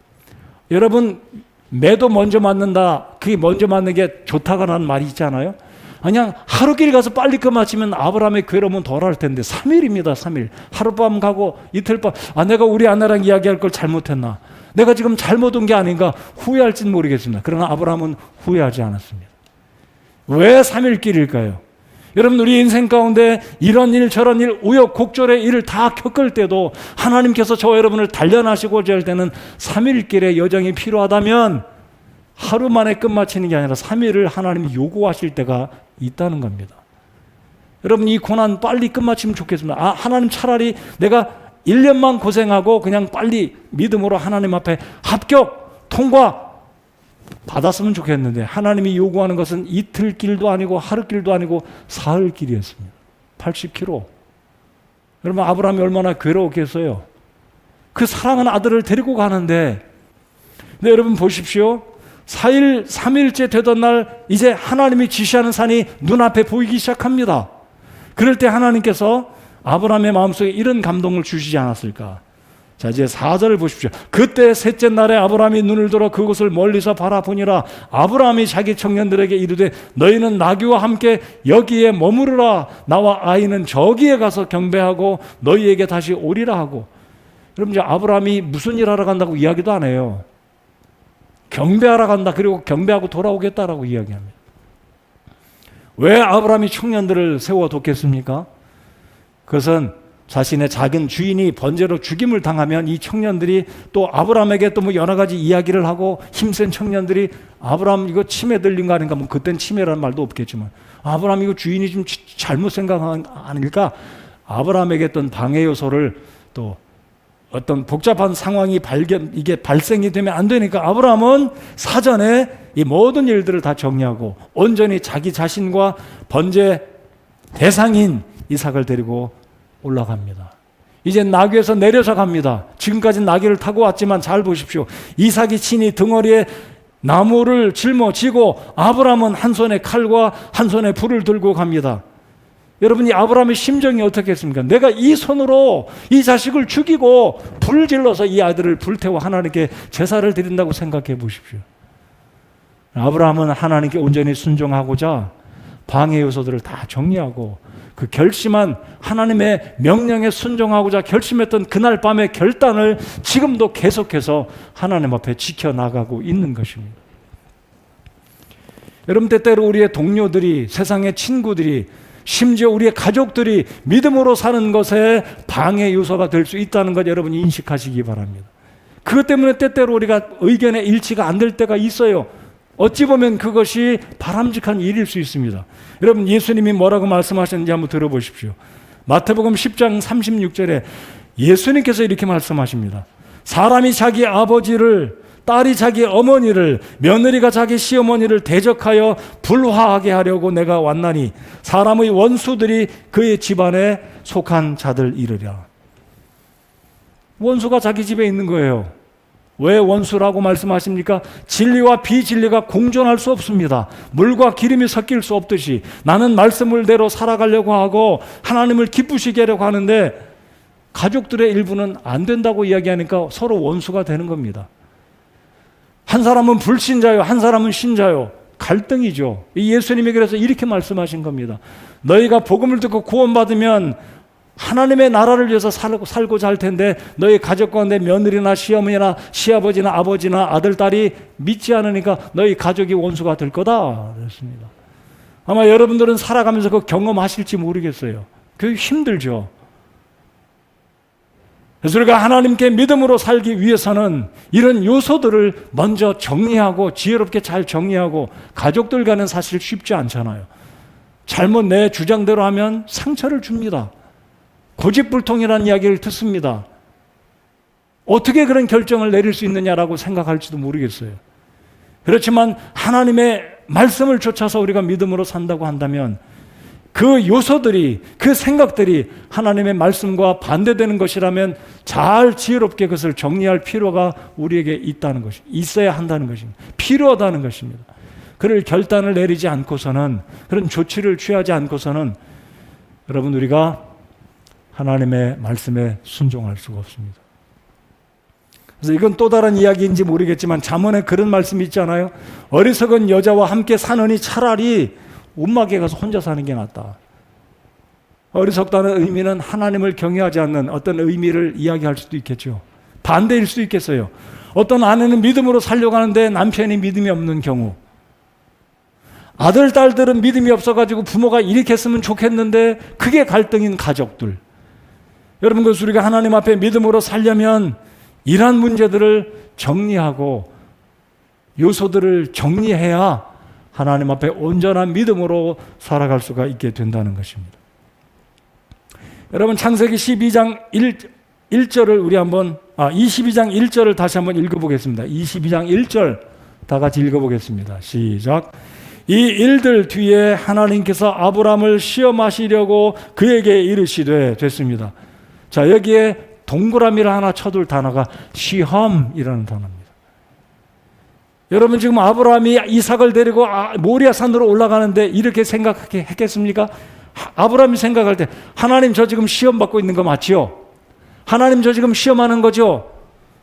여러분, 매도 먼저 맞는다, 그게 먼저 맞는 게 좋다라는 말이 있잖아요. 그냥 하루길 가서 빨리 끝마치면 아브라함의 괴로움은 덜할 텐데 3일입니다. 3일. 하룻밤 가고 이틀밤, 내가 우리 아내랑 이야기할 걸 잘못했나, 내가 지금 잘못 온 게 아닌가 후회할지는 모르겠습니다. 그러나 아브라함은 후회하지 않았습니다. 왜 3일 길일까요? 여러분, 우리 인생 가운데 이런 일 저런 일 우여곡절의 일을 다 겪을 때도 하나님께서 저와 여러분을 단련하시고자 할 때는 3일 길의 여정이 필요하다면 하루 만에 끝마치는 게 아니라 3일을 하나님이 요구하실 때가 있다는 겁니다. 여러분 이 고난 빨리 끝마치면 좋겠습니다. 하나님 차라리 내가 1년만 고생하고 그냥 빨리 믿음으로 하나님 앞에 합격, 통과 받았으면 좋겠는데 하나님이 요구하는 것은 이틀 길도 아니고 하루 길도 아니고 사흘 길이었습니다. 80km. 여러분 아브라함이 얼마나 괴로웠겠어요. 그 사랑하는 아들을 데리고 가는데 근데 여러분 보십시오. 4일, 3일째 되던 날 이제 하나님이 지시하는 산이 눈앞에 보이기 시작합니다. 그럴 때 하나님께서 아브라함의 마음속에 이런 감동을 주시지 않았을까? 자, 이제 4절을 보십시오. 그때 셋째 날에 아브라함이 눈을 들어 그곳을 멀리서 바라보니라. 아브라함이 자기 청년들에게 이르되 너희는 나귀와 함께 여기에 머무르라. 나와 아이는 저기에 가서 경배하고 너희에게 다시 오리라 하고. 여러분 이제 아브라함이 무슨 일 하러 간다고 이야기도 안 해요. 경배하러 간다. 그리고 경배하고 돌아오겠다라고 이야기합니다. 왜 아브라함이 청년들을 세워뒀겠습니까? 그것은 자신의 작은 주인이 번제로 죽임을 당하면 이 청년들이 또 아브라함에게 또 뭐 여러 가지 이야기를 하고 힘센 청년들이 아브라함 이거 치매 들린 거 아닌가? 뭐 그땐 치매라는 말도 없겠지만 아브라함 이거 주인이 좀 잘못 생각한 아닐까? 아브라함에게 어떤 방해 요소를 또 어떤 복잡한 상황이 이게 발생이 되면 안 되니까 아브라함은 사전에 이 모든 일들을 다 정리하고 온전히 자기 자신과 번제 대상인 이삭을 데리고 올라갑니다. 이제 나귀에서 내려서 갑니다. 지금까지 나귀를 타고 왔지만 잘 보십시오. 이삭이 친히 등허리에 나무를 짊어지고 아브라함은 한 손에 칼과 한 손에 불을 들고 갑니다. 여러분이 아브라함의 심정이 어떻겠습니까? 내가 이 손으로 이 자식을 죽이고 불을 질러서 이 아들을 불태워 하나님께 제사를 드린다고 생각해 보십시오. 아브라함은 하나님께 온전히 순종하고자 방해 요소들을 다 정리하고 그 결심한 하나님의 명령에 순종하고자 결심했던 그날 밤의 결단을 지금도 계속해서 하나님 앞에 지켜나가고 있는 것입니다. 여러분 때때로 우리의 동료들이 세상의 친구들이 심지어 우리의 가족들이 믿음으로 사는 것에 방해 요소가 될 수 있다는 것 여러분이 인식하시기 바랍니다. 그것 때문에 때때로 우리가 의견의 일치가 안 될 때가 있어요. 어찌 보면 그것이 바람직한 일일 수 있습니다. 여러분 예수님이 뭐라고 말씀하셨는지 한번 들어보십시오. 마태복음 10장 36절에 예수님께서 이렇게 말씀하십니다. 사람이 자기 아버지를, 딸이 자기 어머니를, 며느리가 자기 시어머니를 대적하여 불화하게 하려고 내가 왔나니 사람의 원수들이 그의 집안에 속한 자들 이르랴. 원수가 자기 집에 있는 거예요. 왜 원수라고 말씀하십니까? 진리와 비진리가 공존할 수 없습니다. 물과 기름이 섞일 수 없듯이 나는 말씀을대로 살아가려고 하고 하나님을 기쁘시게 하려고 하는데 가족들의 일부는 안 된다고 이야기하니까 서로 원수가 되는 겁니다. 한 사람은 불신자요, 한 사람은 신자요. 갈등이죠. 예수님이 그래서 이렇게 말씀하신 겁니다. 너희가 복음을 듣고 구원받으면 하나님의 나라를 위해서 살고자 할 텐데 너희 가족 가운데 며느리나 시어머니나 시아버지나 아버지나 아들, 딸이 믿지 않으니까 너희 가족이 원수가 될 거다 그랬습니다. 아마 여러분들은 살아가면서 그 경험하실지 모르겠어요. 그게 힘들죠. 그래서 우리가 하나님께 믿음으로 살기 위해서는 이런 요소들을 먼저 정리하고 지혜롭게 잘 정리하고 가족들과는 사실 쉽지 않잖아요. 잘못 내 주장대로 하면 상처를 줍니다. 고집불통이라는 이야기를 듣습니다. 어떻게 그런 결정을 내릴 수 있느냐라고 생각할지도 모르겠어요. 그렇지만 하나님의 말씀을 쫓아서 우리가 믿음으로 산다고 한다면 그 요소들이, 그 생각들이 하나님의 말씀과 반대되는 것이라면 잘 지혜롭게 그것을 정리할 필요가 우리에게 있다는 것이, 있어야 한다는 것입니다. 필요하다는 것입니다. 그럴 결단을 내리지 않고서는, 그런 조치를 취하지 않고서는 여러분 우리가 하나님의 말씀에 순종할 수가 없습니다. 그래서 이건 또 다른 이야기인지 모르겠지만 잠언에 그런 말씀이 있잖아요. 어리석은 여자와 함께 사느니 차라리 움막에 가서 혼자 사는 게 낫다. 어리석다는 의미는 하나님을 경외하지 않는 어떤 의미를 이야기할 수도 있겠죠. 반대일 수도 있겠어요. 어떤 아내는 믿음으로 살려고 하는데 남편이 믿음이 없는 경우, 아들, 딸들은 믿음이 없어가지고 부모가 이렇게 했으면 좋겠는데 그게 갈등인 가족들. 여러분, 그래서 우리가 하나님 앞에 믿음으로 살려면 이러한 문제들을 정리하고 요소들을 정리해야 하나님 앞에 온전한 믿음으로 살아갈 수가 있게 된다는 것입니다. 여러분 창세기 12장 1절을 우리 한번 22장 1절을 다시 한번 읽어보겠습니다. 22장 1절 다 같이 읽어보겠습니다. 시작. 이 일들 뒤에 하나님께서 아브라함을 시험하시려고 그에게 이르시되 됐습니다. 자, 여기에 동그라미를 하나 쳐둘 단어가 시험이라는 단어입니다. 여러분 지금 아브라함이 이삭을 데리고 모리아 산으로 올라가는데 이렇게 생각했겠습니까? 아브라함이 생각할 때 하나님 저 지금 시험 받고 있는 거 맞지요? 하나님 저 지금 시험하는 거죠?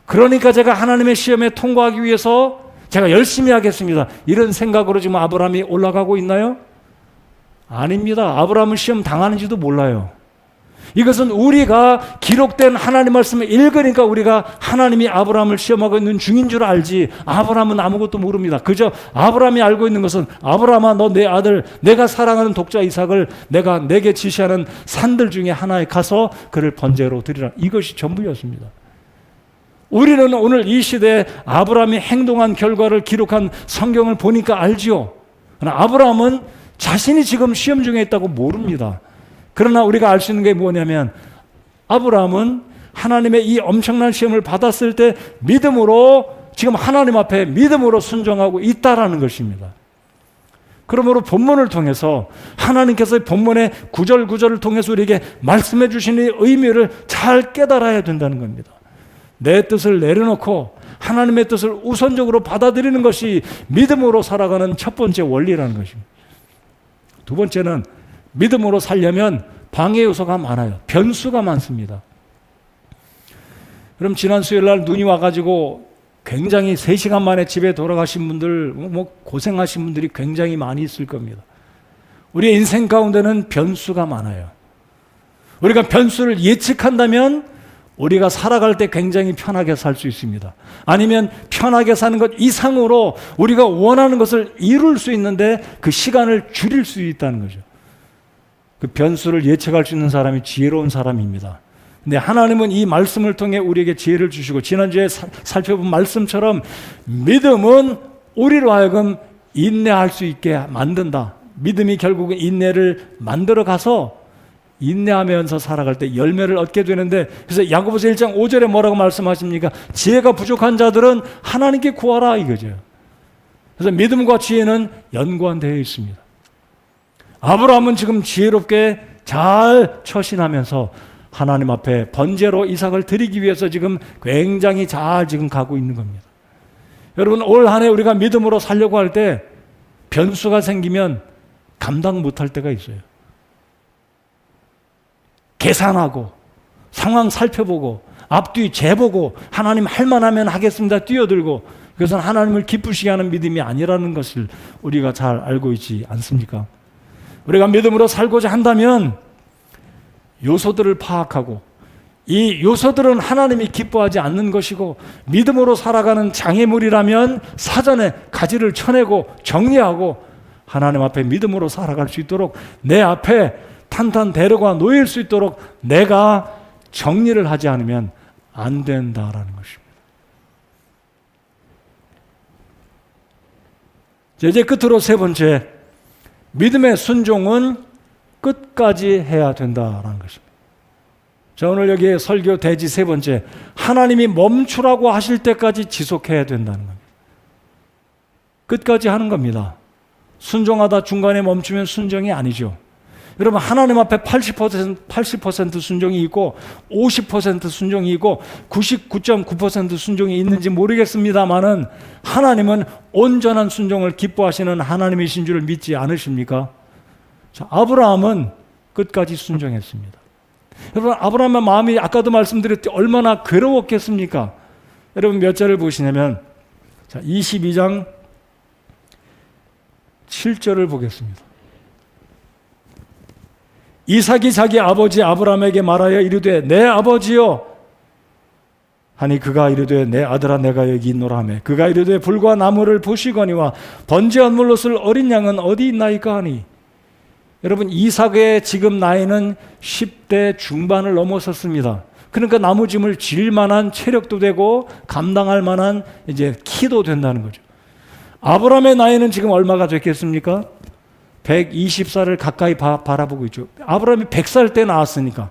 그러니까 제가 하나님의 시험에 통과하기 위해서 제가 열심히 하겠습니다. 이런 생각으로 지금 아브라함이 올라가고 있나요? 아닙니다. 아브라함은 시험 당하는지도 몰라요. 이것은 우리가 기록된 하나님 말씀을 읽으니까 우리가 하나님이 아브라함을 시험하고 있는 중인 줄 알지, 아브라함은 아무것도 모릅니다. 그저 아브라함이 알고 있는 것은 아브라함아 너 내 아들 내가 사랑하는 독자 이삭을 내가 내게 지시하는 산들 중에 하나에 가서 그를 번제로 드리라. 이것이 전부였습니다. 우리는 오늘 이 시대에 아브라함이 행동한 결과를 기록한 성경을 보니까 알지요. 그러나 아브라함은 자신이 지금 시험 중에 있다고 모릅니다. 그러나 우리가 알 수 있는 게 뭐냐면 아브라함은 하나님의 이 엄청난 시험을 받았을 때 믿음으로 지금 하나님 앞에 믿음으로 순종하고 있다라는 것입니다. 그러므로 본문을 통해서 하나님께서 본문의 구절구절을 통해서 우리에게 말씀해 주시는 의미를 잘 깨달아야 된다는 겁니다. 내 뜻을 내려놓고 하나님의 뜻을 우선적으로 받아들이는 것이 믿음으로 살아가는 첫 번째 원리라는 것입니다. 두 번째는 믿음으로 살려면 방해 요소가 많아요. 변수가 많습니다. 그럼 지난 수요일 날 눈이 와가지고 굉장히 3시간 만에 집에 돌아가신 분들, 고생하신 분들이 굉장히 많이 있을 겁니다. 우리의 인생 가운데는 변수가 많아요. 우리가 변수를 예측한다면 우리가 살아갈 때 굉장히 편하게 살 수 있습니다. 아니면 편하게 사는 것 이상으로 우리가 원하는 것을 이룰 수 있는데 그 시간을 줄일 수 있다는 거죠. 그 변수를 예측할 수 있는 사람이 지혜로운 사람입니다. 근데 하나님은 이 말씀을 통해 우리에게 지혜를 주시고 지난주에 살펴본 말씀처럼 믿음은 우리로 하여금 인내할 수 있게 만든다. 믿음이 결국은 인내를 만들어 가서 인내하면서 살아갈 때 열매를 얻게 되는데, 그래서 야고보서 1장 5절에 뭐라고 말씀하십니까? 지혜가 부족한 자들은 하나님께 구하라 이거죠. 그래서 믿음과 지혜는 연관되어 있습니다. 아브라함은 지금 지혜롭게 잘 처신하면서 하나님 앞에 번제로 이삭을 드리기 위해서 지금 굉장히 잘 지금 가고 있는 겁니다. 여러분 올 한 해 우리가 믿음으로 살려고 할 때 변수가 생기면 감당 못할 때가 있어요. 계산하고 상황 살펴보고 앞뒤 재보고 하나님 할 만하면 하겠습니다 뛰어들고, 그것은 하나님을 기쁘시게 하는 믿음이 아니라는 것을 우리가 잘 알고 있지 않습니까? 우리가 믿음으로 살고자 한다면 요소들을 파악하고, 이 요소들은 하나님이 기뻐하지 않는 것이고 믿음으로 살아가는 장애물이라면 사전에 가지를 쳐내고 정리하고 하나님 앞에 믿음으로 살아갈 수 있도록 내 앞에 탄탄대로가 놓일 수 있도록 내가 정리를 하지 않으면 안 된다라는 것입니다. 이제 끝으로 세 번째, 믿음의 순종은 끝까지 해야 된다라는 것입니다. 자, 오늘 여기 설교 대지 세 번째, 하나님이 멈추라고 하실 때까지 지속해야 된다는 겁니다. 끝까지 하는 겁니다. 순종하다 중간에 멈추면 순종이 아니죠. 여러분 하나님 앞에 80% 순종이 있고 50% 순종이 있고 99.9% 순종이 있는지 모르겠습니다만은 하나님은 온전한 순종을 기뻐하시는 하나님이신 줄을 믿지 않으십니까? 자, 아브라함은 끝까지 순종했습니다. 여러분 아브라함의 마음이 아까도 말씀드렸듯이 얼마나 괴로웠겠습니까? 여러분 몇 절을 보시냐면 자, 22장 7절을 보겠습니다. 이삭이 자기 아버지 아브라함에게 말하여 이르되 내 아버지여 하니 그가 이르되 내 아들아 내가 여기 있노라 하매 그가 이르되 불과 나무를 보시거니와 번제한 물롯을 어린 양은 어디 있나이까 하니. 여러분 이삭의 지금 나이는 10대 중반을 넘어섰습니다. 그러니까 나무짐을 질 만한 체력도 되고 감당할 만한 이제 키도 된다는 거죠. 아브라함의 나이는 지금 얼마가 됐겠습니까? 120살을 가까이 바라보고 있죠. 아브라함이 100살 때 나왔으니까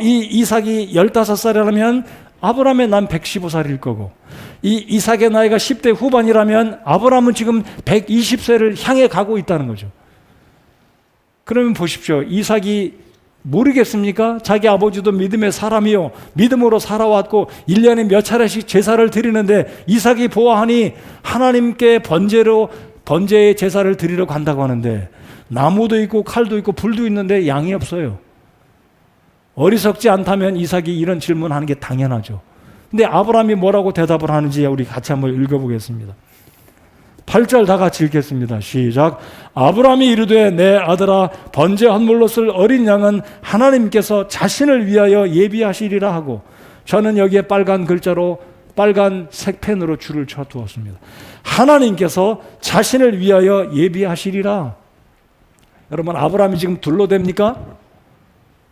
이 이삭이 15살이라면 아브라함의 난 115살일 거고, 이 이삭의 나이가 10대 후반이라면 아브라함은 지금 120세를 향해 가고 있다는 거죠. 그러면 보십시오. 이삭이 모르겠습니까? 자기 아버지도 믿음의 사람이요, 믿음으로 살아왔고 1년에 몇 차례씩 제사를 드리는데, 이삭이 보아하니 하나님께 번제의 제사를 드리러 간다고 하는데 나무도 있고 칼도 있고 불도 있는데 양이 없어요. 어리석지 않다면 이삭이 이런 질문하는 게 당연하죠. 근데 아브라함이 뭐라고 대답을 하는지 우리 같이 한번 읽어보겠습니다. 8절 다 같이 읽겠습니다. 시작. 아브라함이 이르되 내 아들아, 번제 헌물로 쓸 어린 양은 하나님께서 자신을 위하여 예비하시리라 하고, 저는 여기에 빨간 글자로 빨간 색펜으로 줄을 쳐두었습니다. 하나님께서 자신을 위하여 예비하시리라. 여러분, 아브라함이 지금 둘러댑니까?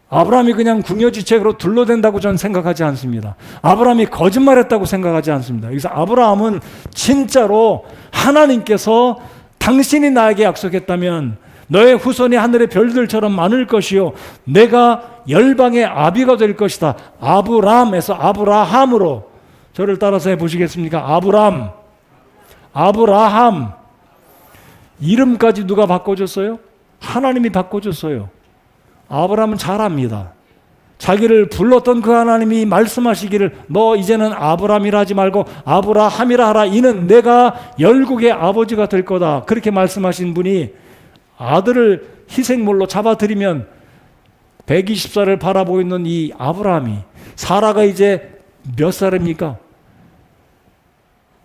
아브라함이 그냥 궁여지책으로 둘러댄다고 저는 생각하지 않습니다. 아브라함이 거짓말했다고 생각하지 않습니다. 그래서 아브라함은 진짜로 하나님께서 당신이 나에게 약속했다면 너의 후손이 하늘의 별들처럼 많을 것이요 내가 열방의 아비가 될 것이다. 아브람에서 아브라함으로, 저를 따라서 해보시겠습니까? 아브라함. 이름까지 누가 바꿔줬어요? 하나님이 바꿔줬어요. 아브라함은 잘 압니다. 자기를 불렀던 그 하나님이 말씀하시기를 너 이제는 아브라함이라 하지 말고 아브라함이라 하라. 이는 내가 열국의 아버지가 될 거다. 그렇게 말씀하신 분이 아들을 희생물로 잡아들이면 120살을 바라보고 있는 이 아브라함이, 사라가 이제 몇 살입니까?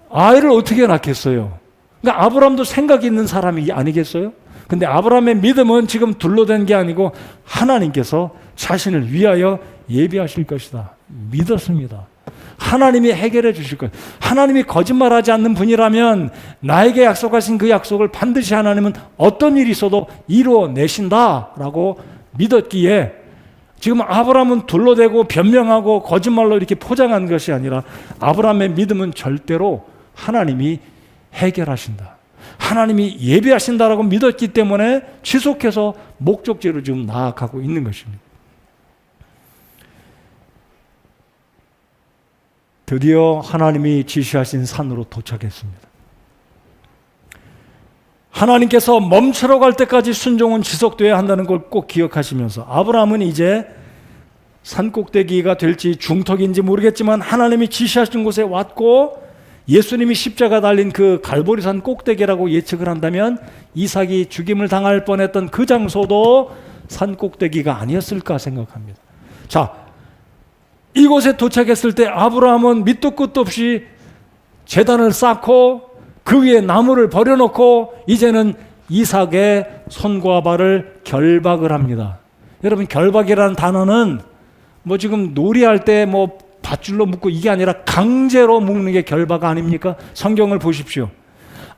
아이를 어떻게 낳겠어요? 그러니까 아브라함도 생각이 있는 사람이 아니겠어요? 근데 아브라함의 믿음은 지금 둘러댄 게 아니고 하나님께서 자신을 위하여 예비하실 것이다. 믿었습니다. 하나님이 해결해 주실 거예요. 하나님이 거짓말하지 않는 분이라면 나에게 약속하신 그 약속을 반드시 하나님은 어떤 일이 있어도 이루어내신다라고 믿었기에, 지금 아브라함은 둘러대고 변명하고 거짓말로 이렇게 포장한 것이 아니라 아브라함의 믿음은 절대로 하나님이 해결하신다, 하나님이 예비하신다라고 믿었기 때문에 지속해서 목적지로 지금 나아가고 있는 것입니다. 드디어 하나님이 지시하신 산으로 도착했습니다. 하나님께서 멈추러 갈 때까지 순종은 지속되어야 한다는 걸 꼭 기억하시면서, 아브라함은 이제 산꼭대기가 될지 중턱인지 모르겠지만 하나님이 지시하신 곳에 왔고, 예수님이 십자가 달린 그 갈보리산 꼭대기라고 예측을 한다면 이삭이 죽임을 당할 뻔했던 그 장소도 산 꼭대기가 아니었을까 생각합니다. 자, 이곳에 도착했을 때 아브라함은 밑도 끝도 없이 제단을 쌓고 그 위에 나무를 버려놓고 이제는 이삭의 손과 발을 결박을 합니다. 여러분, 결박이라는 단어는 뭐 지금 놀이할 때 뭐 밧줄로 묶고 이게 아니라 강제로 묶는 게 결박 아닙니까? 성경을 보십시오.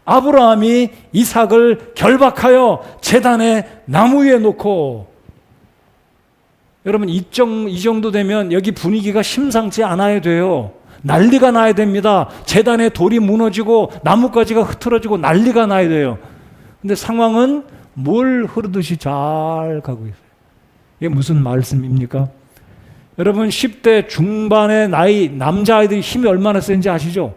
아브라함이 이삭을 결박하여 제단에 나무 위에 놓고, 여러분 이 정도 되면 여기 분위기가 심상치 않아야 돼요. 난리가 나야 됩니다. 제단에 돌이 무너지고 나뭇가지가 흐트러지고 난리가 나야 돼요. 근데 상황은 물 흐르듯이 잘 가고 있어요. 이게 무슨 말씀입니까? 여러분 10대 중반의 나이 남자아이들이 힘이 얼마나 센지 아시죠?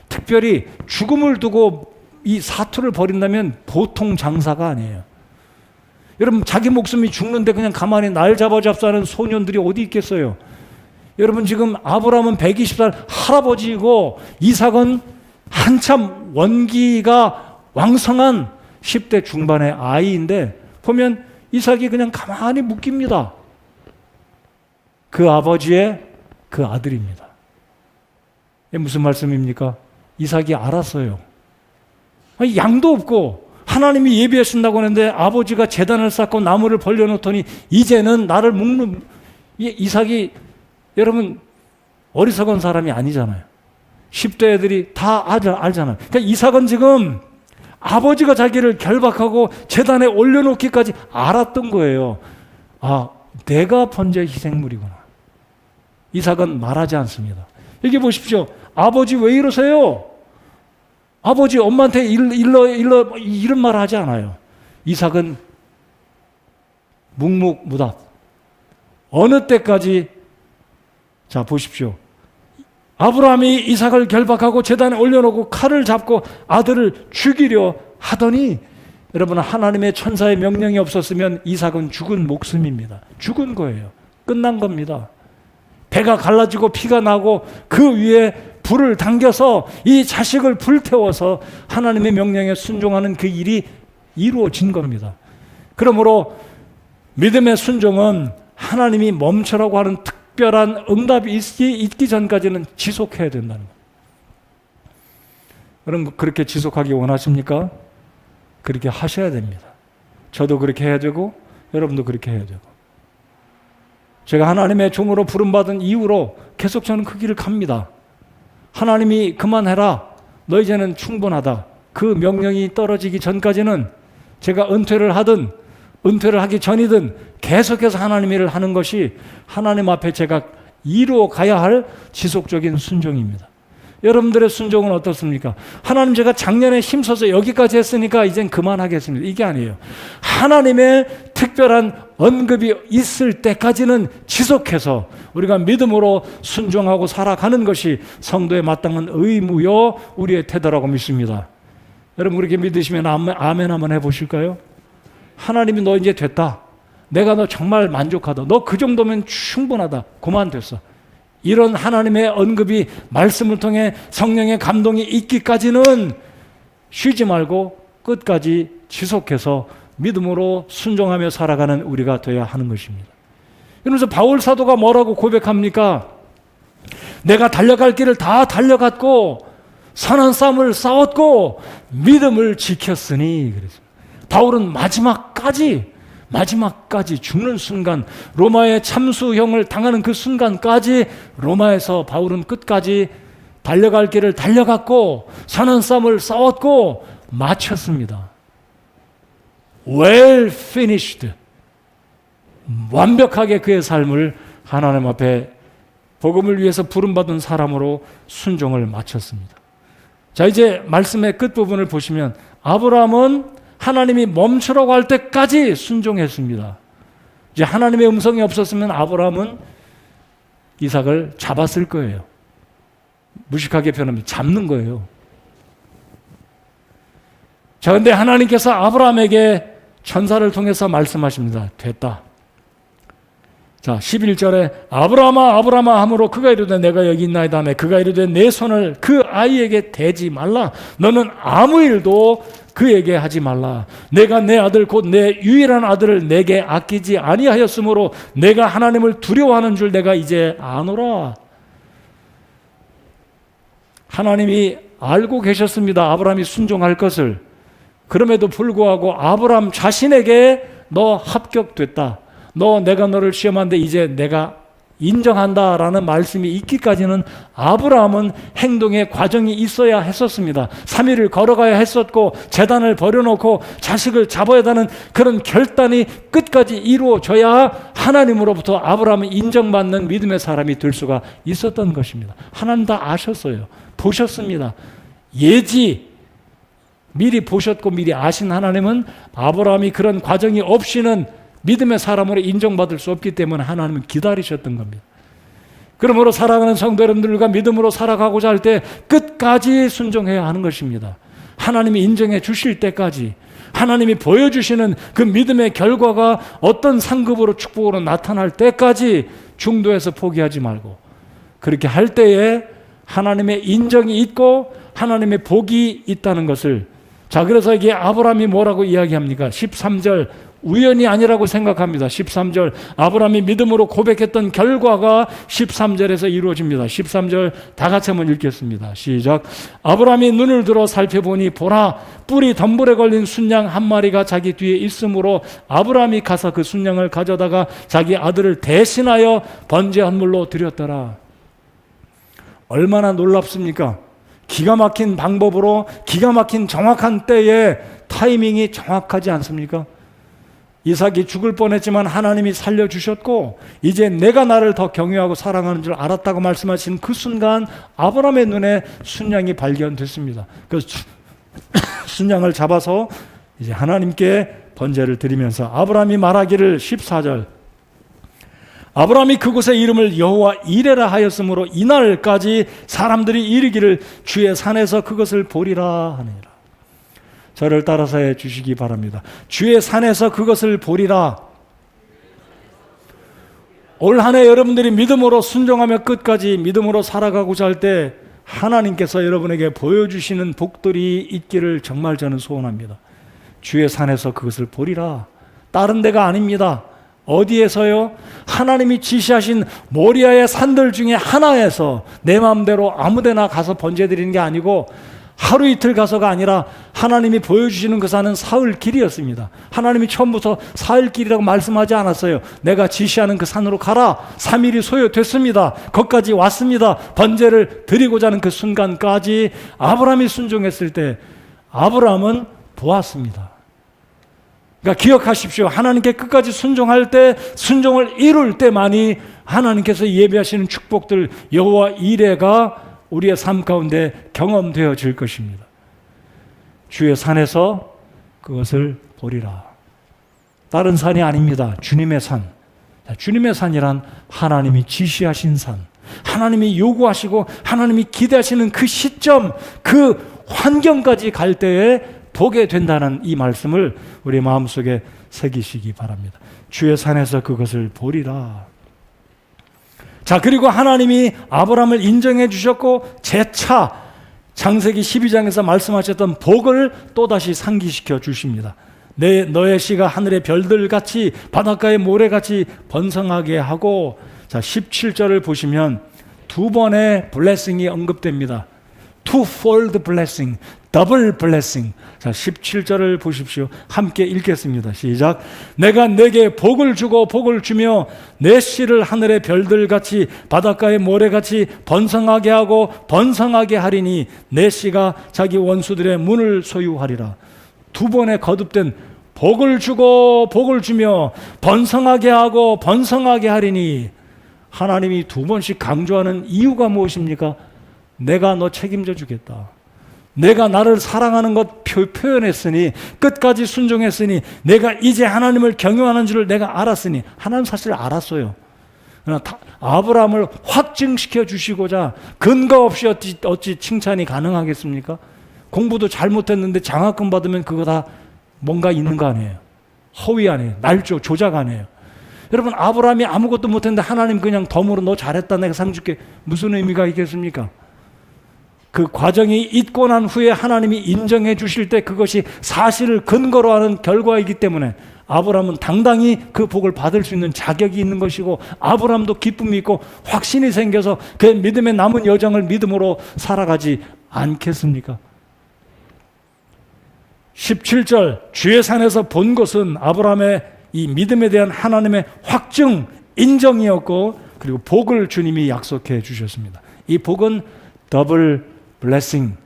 특별히 죽음을 두고 이 사투를 벌인다면 보통 장사가 아니에요. 여러분 자기 목숨이 죽는데 그냥 가만히 날 잡아잡사는 소년들이 어디 있겠어요? 여러분 지금 아브라함은 120살 할아버지이고 이삭은 한참 원기가 왕성한 10대 중반의 아이인데, 보면 이삭이 그냥 가만히 묶입니다. 그 아버지의 그 아들입니다. 이게 무슨 말씀입니까? 이삭이 알았어요. 아니, 양도 없고 하나님이 예비하신다고 하는데 아버지가 제단을 쌓고 나무를 벌려놓더니 이제는 나를 묶는, 이삭이 여러분 어리석은 사람이 아니잖아요. 10대 애들이 다 알잖아요. 그러니까 이삭은 지금 아버지가 자기를 결박하고 제단에 올려놓기까지 알았던 거예요. 아, 내가 번제 희생물이구나. 이삭은 말하지 않습니다. 여기 보십시오. 아버지 왜 이러세요? 아버지 엄마한테 이런 말 하지 않아요. 이삭은 묵묵무답. 어느 때까지? 자, 보십시오. 아브라함이 이삭을 결박하고 제단에 올려놓고 칼을 잡고 아들을 죽이려 하더니, 여러분, 하나님의 천사의 명령이 없었으면 이삭은 죽은 목숨입니다. 죽은 거예요. 끝난 겁니다. 배가 갈라지고 피가 나고 그 위에 불을 당겨서 이 자식을 불태워서 하나님의 명령에 순종하는 그 일이 이루어진 겁니다. 그러므로 믿음의 순종은 하나님이 멈춰라고 하는 특별한 응답이 있기 전까지는 지속해야 된다는 거예요. 여러분, 그렇게 지속하기 원하십니까? 그렇게 하셔야 됩니다. 저도 그렇게 해야 되고 여러분도 그렇게 해야 되고. 제가 하나님의 종으로 부름받은 이후로 계속 저는 그 길을 갑니다. 하나님이 그만해라, 너 이제는 충분하다, 그 명령이 떨어지기 전까지는 제가 은퇴를 하든 은퇴를 하기 전이든 계속해서 하나님 일을 하는 것이 하나님 앞에 제가 이루어 가야 할 지속적인 순종입니다. 여러분들의 순종은 어떻습니까? 하나님, 제가 작년에 힘써서 여기까지 했으니까 이젠 그만하겠습니다, 이게 아니에요. 하나님의 특별한 언급이 있을 때까지는 지속해서 우리가 믿음으로 순종하고 살아가는 것이 성도에 마땅한 의무요 우리의 태도라고 믿습니다. 여러분, 그렇게 믿으시면 아멘 한번 해보실까요? 하나님이 너 이제 됐다, 내가 너 정말 만족하다, 너 그 정도면 충분하다, 그만 됐어, 이런 하나님의 언급이 말씀을 통해 성령의 감동이 있기까지는 쉬지 말고 끝까지 지속해서 믿음으로 순종하며 살아가는 우리가 되어야 하는 것입니다. 그래서 바울 사도가 뭐라고 고백합니까? 내가 달려갈 길을 다 달려갔고 선한 싸움을 싸웠고 믿음을 지켰으니. 그래서 바울은 마지막까지 죽는 순간, 로마의 참수형을 당하는 그 순간까지 로마에서 바울은 끝까지 달려갈 길을 달려갔고 선한 싸움을 싸웠고 마쳤습니다. Well finished. 완벽하게 그의 삶을 하나님 앞에 복음을 위해서 부름받은 사람으로 순종을 마쳤습니다. 자, 이제 말씀의 끝부분을 보시면 아브라함은 하나님이 멈추라고 할 때까지 순종했습니다. 이제 하나님의 음성이 없었으면 아브라함은 이삭을 잡았을 거예요. 무식하게 표현하면 잡는 거예요. 자, 근데 하나님께서 아브라함에게 천사를 통해서 말씀하십니다. 됐다. 자, 11절에 아브라함아 아브라함아 하므로 그가 이르되 내가 여기 있나이다 하매 그가 이르되 내 손을 그 아이에게 대지 말라. 너는 아무 일도 그에게 하지 말라. 내가 내 아들 곧 내 유일한 아들을 내게 아끼지 아니하였으므로 내가 하나님을 두려워하는 줄 내가 이제 아노라. 하나님이 알고 계셨습니다. 아브라함이 순종할 것을. 그럼에도 불구하고 아브라함 자신에게 너 합격됐다, 너 내가 너를 시험한데 이제 내가 인정한다라는 말씀이 있기까지는 아브라함은 행동의 과정이 있어야 했었습니다. 3일을 걸어가야 했었고 제단을 버려놓고 자식을 잡아야 하는 그런 결단이 끝까지 이루어져야 하나님으로부터 아브라함은 인정받는 믿음의 사람이 될 수가 있었던 것입니다. 하나님 다 아셨어요. 보셨습니다. 미리 보셨고 미리 아신 하나님은 아브라함이 그런 과정이 없이는 믿음의 사람으로 인정받을 수 없기 때문에 하나님은 기다리셨던 겁니다. 그러므로 사랑하는 성도 여러분들과 믿음으로 살아가고자 할 때 끝까지 순종해야 하는 것입니다. 하나님이 인정해 주실 때까지, 하나님이 보여주시는 그 믿음의 결과가 어떤 상급으로 축복으로 나타날 때까지 중도에서 포기하지 말고, 그렇게 할 때에 하나님의 인정이 있고 하나님의 복이 있다는 것을. 자, 그래서 이게 아브라함이 뭐라고 이야기합니까? 13절 우연이 아니라고 생각합니다. 13절 아브라함이 믿음으로 고백했던 결과가 13절에서 이루어집니다. 13절 다 같이 한번 읽겠습니다. 시작. 아브라함이 눈을 들어 살펴보니 보라, 뿔이 덤불에 걸린 순양 한 마리가 자기 뒤에 있으므로 아브라함이 가서 그 순양을 가져다가 자기 아들을 대신하여 번제 헌물로 드렸더라. 얼마나 놀랍습니까? 기가 막힌 방법으로 기가 막힌 정확한 때에 타이밍이 정확하지 않습니까? 이삭이 죽을 뻔했지만 하나님이 살려주셨고 이제 내가 나를 더 경외하고 사랑하는 줄 알았다고 말씀하신 그 순간 아브라함의 눈에 순양이 발견됐습니다. 그래서 순양을 잡아서 이제 하나님께 번제를 드리면서 아브라함이 말하기를 14절 아브라함이 그곳에 이름을 여호와 이레라 하였으므로 이날까지 사람들이 이르기를 주의 산에서 그것을 보리라 하니라. 저를 따라서 해 주시기 바랍니다. 주의 산에서 그것을 보리라. 올 한 해 여러분들이 믿음으로 순종하며 끝까지 믿음으로 살아가고자 할 때 하나님께서 여러분에게 보여주시는 복들이 있기를 정말 저는 소원합니다. 주의 산에서 그것을 보리라. 다른 데가 아닙니다. 어디에서요? 하나님이 지시하신 모리아의 산들 중에 하나에서 내 마음대로 아무데나 가서 번제드리는 게 아니고 하루 이틀 가서가 아니라 하나님이 보여주시는 그 산은 사흘길이었습니다. 하나님이 처음부터 사흘길이라고 말씀하지 않았어요. 내가 지시하는 그 산으로 가라. 3일이 소요됐습니다. 거기까지 왔습니다. 번제를 드리고자 하는 그 순간까지 아브라함이 순종했을 때 아브라함은 보았습니다. 그러니까 기억하십시오. 하나님께 끝까지 순종할 때, 순종을 이룰 때만이 하나님께서 예비하시는 축복들, 여호와 이레가 우리의 삶 가운데 경험되어질 것입니다. 주의 산에서 그것을 보리라. 다른 산이 아닙니다. 주님의 산. 주님의 산이란 하나님이 지시하신 산, 하나님이 요구하시고 하나님이 기대하시는 그 시점, 그 환경까지 갈 때에 보게 된다는 이 말씀을 우리 마음속에 새기시기 바랍니다. 주의 산에서 그것을 보리라. 자, 그리고 하나님이 아브라함을 인정해 주셨고 재차 창세기 12장에서 말씀하셨던 복을 또다시 상기시켜 주십니다. 너의 씨가 하늘의 별들같이 바닷가의 모래같이 번성하게 하고, 자 17절을 보시면 두 번의 블레싱이 언급됩니다. Twofold blessing, double blessing. 자 17절을 보십시오. 함께 읽겠습니다. 시작. 내가 내게 복을 주고 복을 주며 내 씨를 하늘의 별들같이 바닷가의 모래같이 번성하게 하고 번성하게 하리니 내 씨가 자기 원수들의 문을 소유하리라. 두 번의 거듭된 복을 주고 복을 주며 번성하게 하고 번성하게 하리니, 하나님이 두 번씩 강조하는 이유가 무엇입니까? 내가 너 책임져 주겠다. 내가 나를 사랑하는 것 표현했으니, 끝까지 순종했으니, 내가 이제 하나님을 경외하는 줄을 내가 알았으니, 하나님 사실 알았어요. 그러나 아브라함을 확증시켜 주시고자 근거 없이 어찌 칭찬이 가능하겠습니까? 공부도 잘못했는데 장학금 받으면 그거 다 뭔가 있는 거 아니에요. 허위 아니에요. 날조, 조작 아니에요. 여러분, 아브라함이 아무것도 못했는데 하나님 그냥 덤으로 너 잘했다 내가 상 줄게, 무슨 의미가 있겠습니까? 그 과정이 있고 난 후에 하나님이 인정해 주실 때 그것이 사실을 근거로 하는 결과이기 때문에 아브라함은 당당히 그 복을 받을 수 있는 자격이 있는 것이고, 아브라함도 기쁨이 있고 확신이 생겨서 그 믿음의 남은 여정을 믿음으로 살아가지 않겠습니까? 17절 주의 산에서 본 것은 아브라함의 이 믿음에 대한 하나님의 확증, 인정이었고, 그리고 복을 주님이 약속해 주셨습니다. 이 복은 더블 블레싱,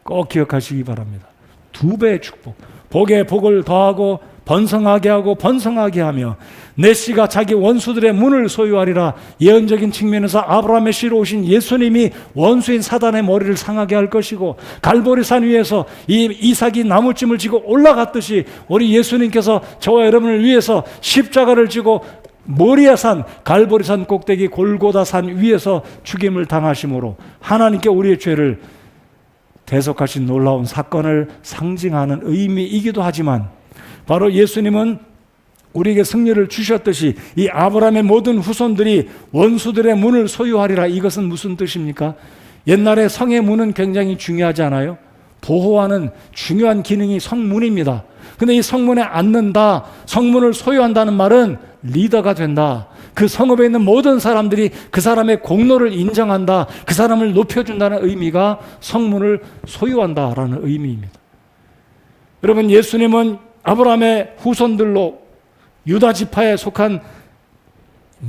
꼭 기억하시기 바랍니다. 두 배의 축복, 복에 복을 더하고 번성하게 하고 번성하게 하며 내 씨가 자기 원수들의 문을 소유하리라. 예언적인 측면에서 아브라함의 씨로 오신 예수님이 원수인 사단의 머리를 상하게 할 것이고, 갈보리산 위에서 이 이삭이 나무찜을 지고 올라갔듯이 우리 예수님께서 저와 여러분을 위해서 십자가를 지고 모리아산, 갈보리산 꼭대기 골고다산 위에서 죽임을 당하심으로 하나님께 우리의 죄를 대속하신 놀라운 사건을 상징하는 의미이기도 하지만, 바로 예수님은 우리에게 승리를 주셨듯이 이 아브라함의 모든 후손들이 원수들의 문을 소유하리라. 이것은 무슨 뜻입니까? 옛날에 성의 문은 굉장히 중요하지 않아요? 보호하는 중요한 기능이 성문입니다. 근데 이 성문에 앉는다, 성문을 소유한다는 말은 리더가 된다. 그 성읍에 있는 모든 사람들이 그 사람의 공로를 인정한다. 그 사람을 높여준다는 의미가 성문을 소유한다라는 의미입니다. 여러분, 예수님은 아브라함의 후손들로 유다 지파에 속한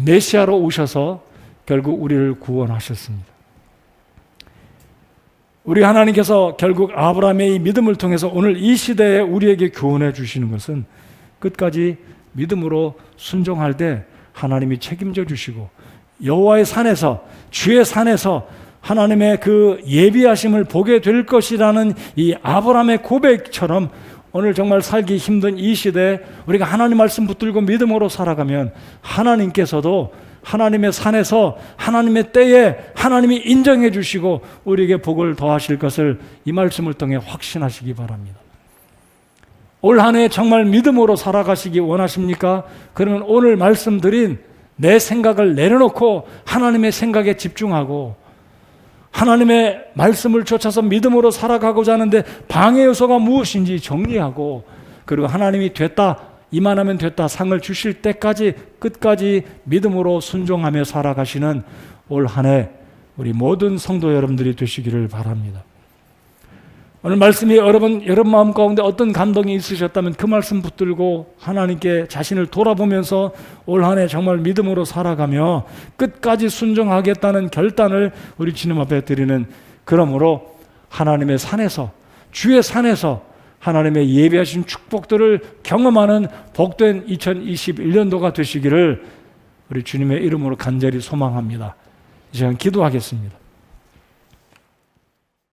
메시아로 오셔서 결국 우리를 구원하셨습니다. 우리 하나님께서 결국 아브라함의 이 믿음을 통해서 오늘 이 시대에 우리에게 교훈해 주시는 것은, 끝까지 믿음으로 순종할 때 하나님이 책임져 주시고, 여호와의 산에서, 주의 산에서 하나님의 그 예비하심을 보게 될 것이라는 이 아브라함의 고백처럼 오늘 정말 살기 힘든 이 시대에 우리가 하나님 말씀 붙들고 믿음으로 살아가면 하나님께서도 하나님의 산에서 하나님의 때에 하나님이 인정해 주시고 우리에게 복을 더하실 것을 이 말씀을 통해 확신하시기 바랍니다. 올 한 해 정말 믿음으로 살아가시기 원하십니까? 그러면 오늘 말씀드린 내 생각을 내려놓고 하나님의 생각에 집중하고 하나님의 말씀을 쫓아서 믿음으로 살아가고자 하는데 방해 요소가 무엇인지 정리하고, 그리고 하나님이 됐다, 이만하면 됐다 상을 주실 때까지 끝까지 믿음으로 순종하며 살아가시는 올 한 해 우리 모든 성도 여러분들이 되시기를 바랍니다. 오늘 말씀이 여러분 마음 가운데 어떤 감동이 있으셨다면 그 말씀 붙들고 하나님께 자신을 돌아보면서 올 한 해 정말 믿음으로 살아가며 끝까지 순종하겠다는 결단을 우리 주님 앞에 드리는, 그러므로 하나님의 산에서, 주의 산에서 하나님의 예비하신 축복들을 경험하는 복된 2021년도가 되시기를 우리 주님의 이름으로 간절히 소망합니다. 이 시간 기도하겠습니다.